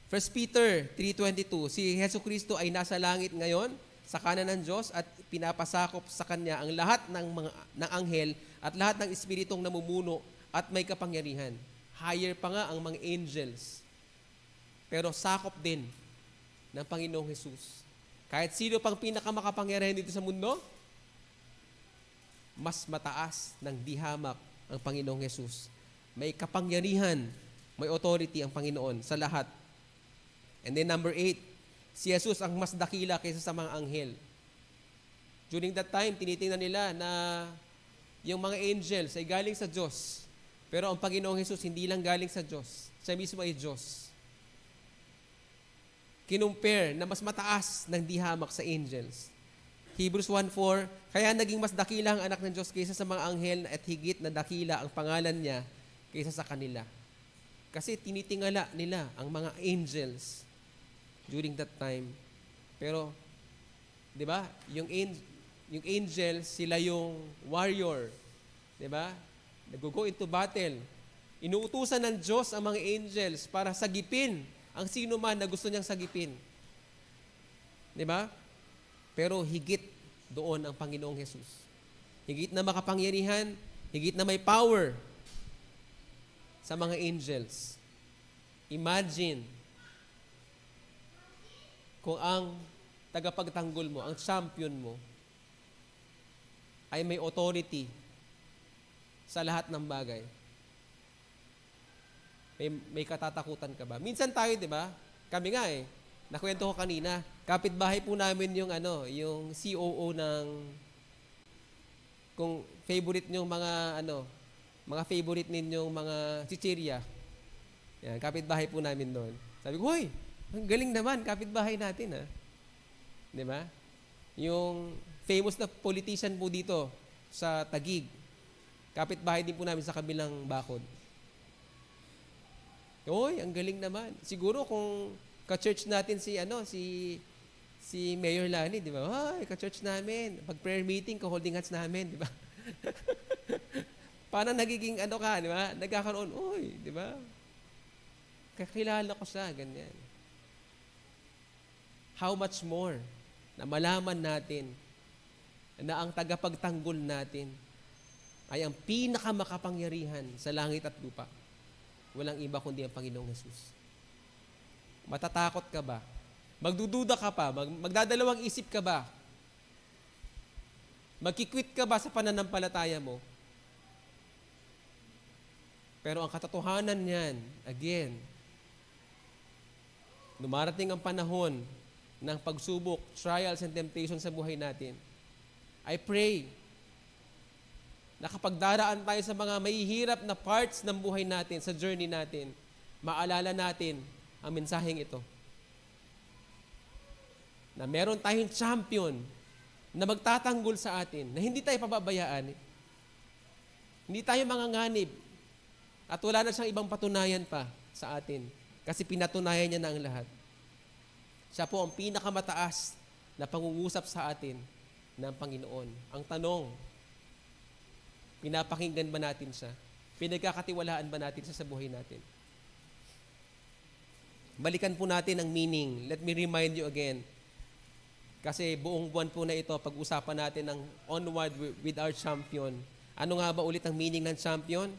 1 Peter 3:22, si Jesucristo ay nasa langit ngayon sa kanan ng Diyos at pinapasakop sa Kanya ang lahat ng anghel at lahat ng espiritong namumuno at may kapangyarihan. Higher pa nga ang mga angels. Pero sakop din ng Panginoong Jesus. Kahit sino pang pinakamakapangyarihan dito sa mundo, mas mataas ng dihamak ang Panginoong Jesus. May kapangyarihan, may authority ang Panginoon sa lahat. And then number 8, si Jesus ang mas dakila kaysa sa mga anghel. During that time, tinitingnan nila na yung mga angels ay galing sa Diyos. Pero ang Panginoong Jesus hindi lang galing sa Diyos. Siya mismo ay Diyos. Kinumpare na mas mataas ng dihamak sa angels. Hebrews 1:4, kaya naging mas dakila ang anak ng Diyos kaysa sa mga anghel at higit na dakila ang pangalan niya kaysa sa kanila. Kasi tinitingala nila ang mga angels during that time. Pero, di ba, yung angels, sila yung warrior. Di ba? Nag-go into battle. Inuutusan ng Diyos ang mga angels para sagipin ang sino man na gusto niyang sagipin. Di ba? Pero higit doon ang Panginoong Jesus. Higit na makapangyarihan, higit na may power sa mga angels. Imagine kung ang tagapagtanggol mo, ang champion mo, ay may authority sa lahat ng bagay. May katatakutan ka ba? Minsan tayo, di ba? Kami nga nakwento ko kanina, kapitbahay po namin yung yung COO ng kung favorite niyo mga favorite ninyong mga chichirya. Yan, kapitbahay po namin doon. Sabi ko, "Hoy, ang galing naman kapitbahay natin, ha." 'Di ba? Yung famous na politician po dito sa Taguig. Kapitbahay din po namin sa kabilang bakod. Hoy, ang galing naman. Siguro kung ka-church natin si Mayor Lani, di ba? Hoy, ka-church namin. Pag prayer meeting, holding hands namin, di ba? Parang nagiging di ba? Nagkakaroon, uy, di ba? Kakilala ko siya, ganyan. How much more na malaman natin na ang tagapagtanggol natin ay ang pinakamakapangyarihan sa langit at lupa. Walang iba kundi ang Panginoong Jesus. Matatakot ka ba? Magdududa ka pa? Magdadalawang isip ka ba? Magkikwit ka ba sa pananampalataya mo? Pero ang katotohanan niyan, again, dumarating ang panahon ng pagsubok, trials and temptations sa buhay natin. I pray na kapag daraan tayo sa mga mahihirap na parts ng buhay natin, sa journey natin, maalala natin ang mensaheng ito. Na meron tayong champion na magtatanggol sa atin, na hindi tayo pababayaan. Hindi tayo manganganib. At wala na siyang ibang patunayan pa sa atin. Kasi pinatunayan niya na ang lahat. Siya po ang pinakamataas na pangungusap sa atin ng Panginoon. Ang tanong, pinapakinggan ba natin siya? Pinagkakatiwalaan ba natin siya sa buhay natin? Balikan po natin ang meaning. Let me remind you again. Kasi buong buwan po na ito, pag-usapan natin ang onward with our champion. Ano nga ba ulit ang meaning ng champion?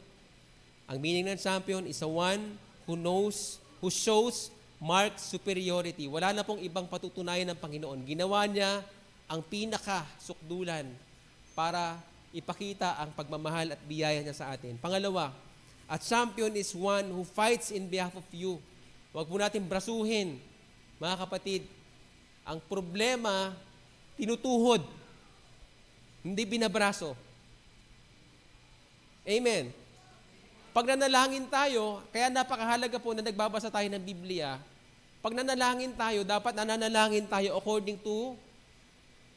Ang meaning ng champion is a one who shows marked superiority. Wala na pong ibang patutunayan ng Panginoon. Ginawa niya ang pinaka-sukdulan para ipakita ang pagmamahal at biyaya niya sa atin. Pangalawa, a champion is one who fights in behalf of you. Huwag po natin brasuhin, mga kapatid. Ang problema, tinutuhod, hindi binabraso. Amen. Pag nanalangin tayo, kaya napakahalaga po na nagbabasa tayo ng Biblia. Pag nanalangin tayo, dapat nananalangin tayo according to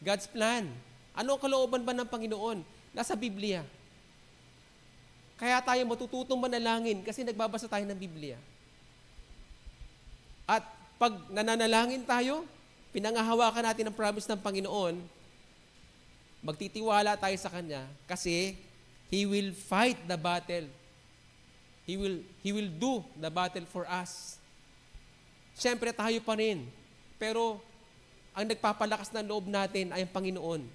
God's plan. Ano ang kalooban ba ng Panginoon? Nasa Biblia. Kaya tayo matututong manalangin kasi nagbabasa tayo ng Biblia. At pag nananalangin tayo, pinangahawakan natin ang promise ng Panginoon, magtitiwala tayo sa Kanya kasi He will fight the battle. He will do the battle for us. Siyempre tayo pa rin. Pero ang nagpapalakas ng loob natin ay ang Panginoon.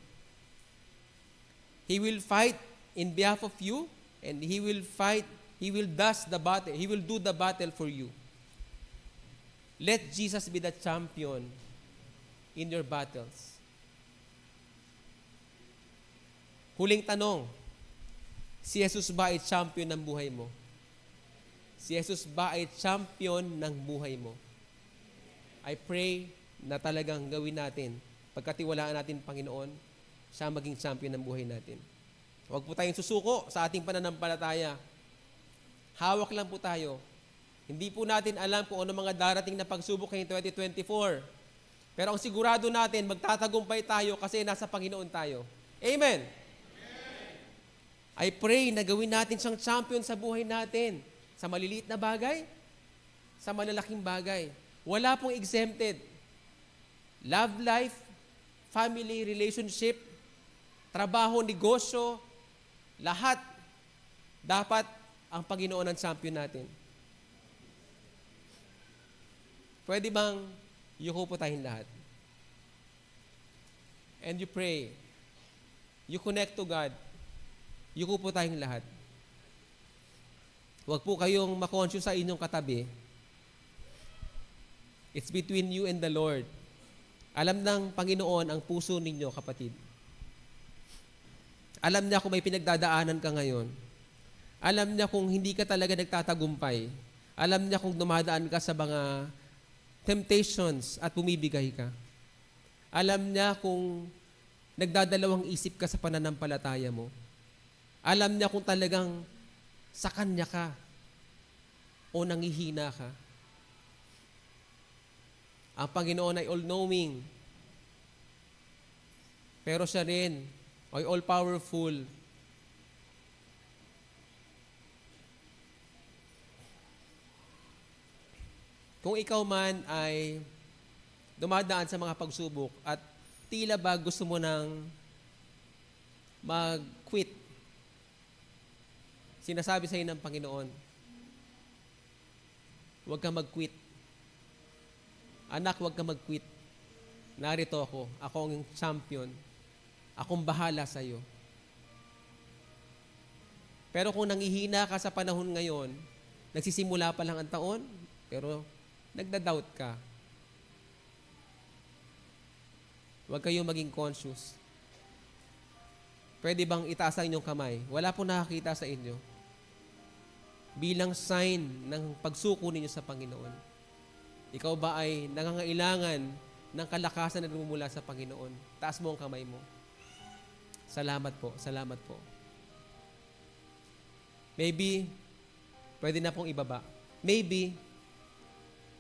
He will fight in behalf of you and He will do the battle for you. Let Jesus be the champion in your battles. Huling tanong, si Jesus ba ay champion ng buhay mo? Si Jesus ba ay champion ng buhay mo? I pray na talagang gawin natin, pagkatiwalaan natin Panginoon, siya maging champion ng buhay natin. Huwag po tayong susuko sa ating pananampalataya. Hawak lang po tayo. Hindi po natin alam kung ano mga darating na pagsubok ngayong 2024. Pero ang sigurado natin, magtatagumpay tayo kasi nasa Panginoon tayo. Amen? I pray na gawin natin siyang champion sa buhay natin. Sa maliliit na bagay, sa malalaking bagay. Wala pong exempted. Love life, family, relationship, trabaho, negosyo, lahat dapat ang Panginoon ang champion natin. Pwede bang yuko po tayong lahat? And you pray. You connect to God. Yuko po tayong lahat. Huwag po kayong makonscious sa inyong katabi. It's between you and the Lord. Alam ng Panginoon ang puso ninyo, kapatid. Alam niya kung may pinagdadaanan ka ngayon. Alam niya kung hindi ka talaga nagtatagumpay. Alam niya kung dumadaan ka sa mga temptations at bumibigay ka. Alam niya kung nagdadalawang isip ka sa pananampalataya mo. Alam niya kung talagang sa Kanya ka o nangihina ka. Ang Panginoon ay all-knowing. Pero siya rin ay all-powerful. Kung ikaw man ay dumadaan sa mga pagsubok at tila ba gusto mo nang mag-quit, sinasabi sa iyo ng Panginoon, huwag kang mag-quit. Anak, huwag kang mag-quit. Narito ako. Ako ang champion. Akong bahala sa iyo. Pero kung nangihina ka sa panahon ngayon, nagsisimula pa lang ang taon, pero nagda-doubt ka. Huwag kayong maging conscious. Pwede bang itaas ang inyong kamay? Wala po nakakita sa inyo. Bilang sign ng pagsuko ninyo sa Panginoon. Ikaw ba ay nangangailangan ng kalakasan na lumumula sa Panginoon? Taas mo ang kamay mo. Salamat po, salamat po. Maybe, pwede na pong ibaba. Maybe,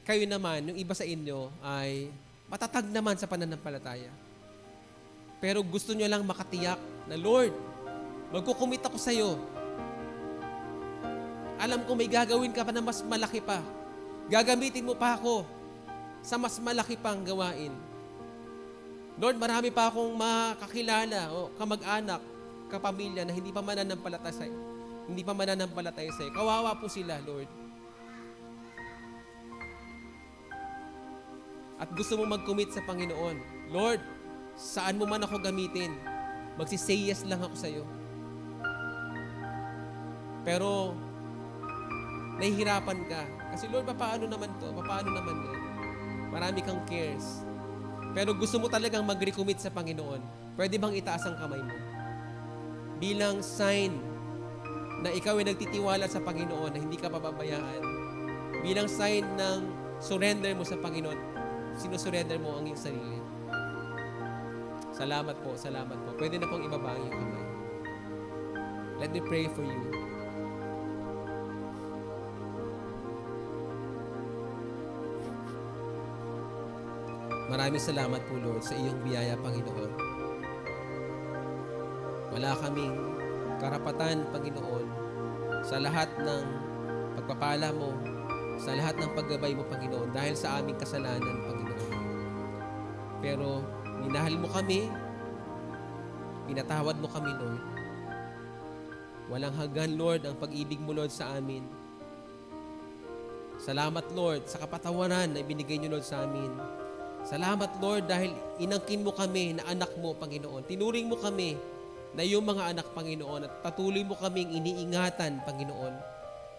kayo naman, yung iba sa inyo ay matatag naman sa pananampalataya. Pero gusto nyo lang makatiyak na, Lord, magkukumit ako sa iyo. Alam ko may gagawin ka pa na mas malaki pa. Gagamitin mo pa ako sa mas malaki pang gawain. Lord, marami pa akong makakilala o kamag-anak, kapamilya na hindi pa mananampalataya sa iyo. Hindi pa mananampalataya sa iyo. Kawawa po sila, Lord. At gusto mo mag-commit sa Panginoon. Lord, saan mo man ako gamitin, magsisay yes lang ako sa iyo. Pero, nahihirapan ka. Kasi Lord, paano naman to? Paano naman yun? Marami kang cares. Pero gusto mo talagang mag-recommit sa Panginoon. Pwede bang itaas ang kamay mo? Bilang sign na ikaw ay nagtitiwala sa Panginoon, na hindi ka pababayaan. Bilang sign ng surrender mo sa Panginoon, sinusurrender mo ang iyong sarili. Salamat po, salamat po. Pwede na pong ibaba ang iyong kamay. Let me pray for you. Maraming salamat po, Lord, sa iyong biyaya, Panginoon. Wala kaming karapatan, Panginoon, sa lahat ng pagpapala mo, sa lahat ng paggabay mo, Panginoon, dahil sa aming kasalanan, Panginoon. Pero, minahal mo kami, pinatawad mo kami, Lord. Walang hanggan, Lord, ang pag-ibig mo, Lord, sa amin. Salamat, Lord, sa kapatawaran na ibinigay niyo, Lord, sa amin. Salamat, Lord, dahil inangkin mo kami na anak mo, Panginoon. Tinuring mo kami na iyong mga anak, Panginoon, at patuloy mo kaming iniingatan, Panginoon.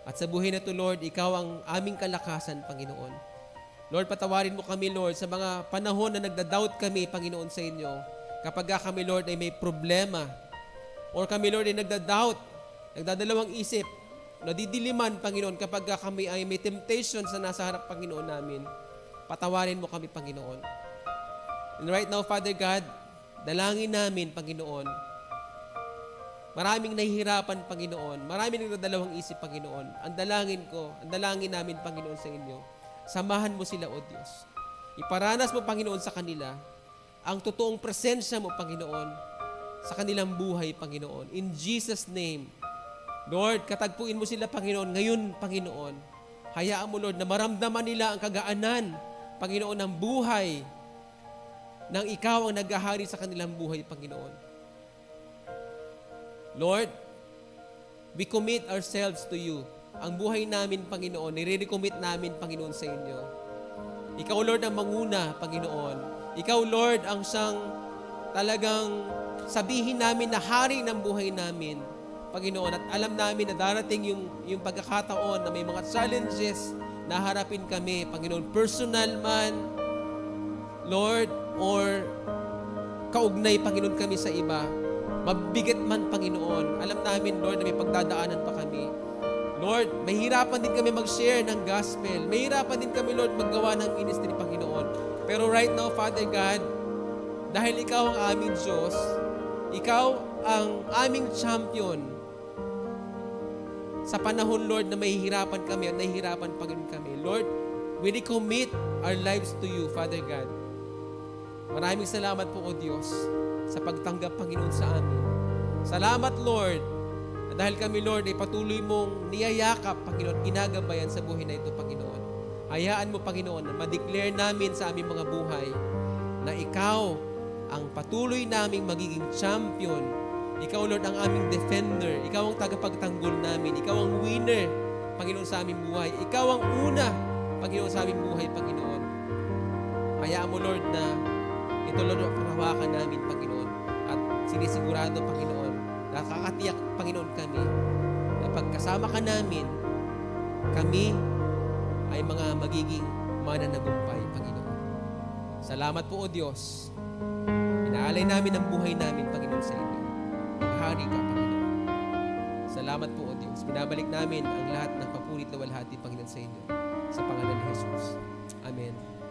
At sa buhay na ito, Lord, ikaw ang aming kalakasan, Panginoon. Lord, patawarin mo kami, Lord, sa mga panahon na nagda-doubt kami, Panginoon, sa inyo. Kapag kami, Lord, ay may problema, or kami, Lord, ay nagda-doubt, nagdadalawang isip, nadidiliman, Panginoon, kapag kami ay may temptation sa nasa harap, Panginoon namin. Patawarin mo kami, Panginoon. And right now, Father God, dalangin namin, Panginoon. Maraming nahihirapan, Panginoon. Maraming nagdadalawang isip, Panginoon. Ang dalangin namin, Panginoon, sa inyo. Samahan mo sila, O Diyos. Iparanas mo, Panginoon, sa kanila ang totoong presensya mo, Panginoon, sa kanilang buhay, Panginoon. In Jesus' name, Lord, katagpuin mo sila, Panginoon, ngayon, Panginoon. Hayaan mo, Lord, na maramdaman nila ang kagaanan, Panginoon, ng buhay nang ikaw ang naghahari sa kanilang buhay, Panginoon. Lord, we commit ourselves to you. Ang buhay namin, Panginoon, nire-recommit namin, Panginoon, sa inyo. Ikaw, Lord, ang manguna, Panginoon. Ikaw, Lord, ang siyang talagang sabihin namin na hari ng buhay namin, Panginoon. At alam namin na darating yung pagkakataon na may mga challenges na harapin kami, Panginoon. Personal man, Lord, or kaugnay, Panginoon, kami sa iba. Mabigat man, Panginoon. Alam namin, Lord, na may pagdadaanan pa kami. Lord, mahirapan din kami mag-share ng gospel. Mahirapan din kami, Lord, maggawa ng ministry, Panginoon. Pero right now, Father God, dahil Ikaw ang aming Diyos, Ikaw ang aming champion. Sa panahon, Lord, na mahihirapan kami at nahihirapan, Panginoon, kami. Lord, we recommit our lives to You, Father God. Maraming salamat po, O Diyos, sa pagtanggap, Panginoon, sa amin. Salamat, Lord, dahil kami, Lord, ay patuloy mong niyayakap, Panginoon, ginagabayan sa buhay na ito, Panginoon. Hayaan mo, Panginoon, na ma-declare namin sa aming mga buhay na Ikaw ang patuloy naming magiging champion. Ikaw, Lord, ang aming defender. Ikaw ang tagapagtanggol namin. Ikaw ang winner, Panginoon, sa aming buhay. Ikaw ang una, Panginoon, sa aming buhay, Panginoon. Hayaan mo, Lord, na ito, Lord, ang panghawakan namin, Panginoon. At sinisigurado, Panginoon, nakakatiyak, Panginoon, kami na pagkasama ka namin, kami ay mga magiging mananagumpay, Panginoon. Salamat po, O Diyos. Inaalay namin ang buhay namin, Panginoon, sa inyo. Maghari ka, Panginoon. Salamat po, O Diyos. Binabalik namin ang lahat ng papulit na walhati, Panginoon, sa inyo. Sa pangalan ni Jesus. Amen.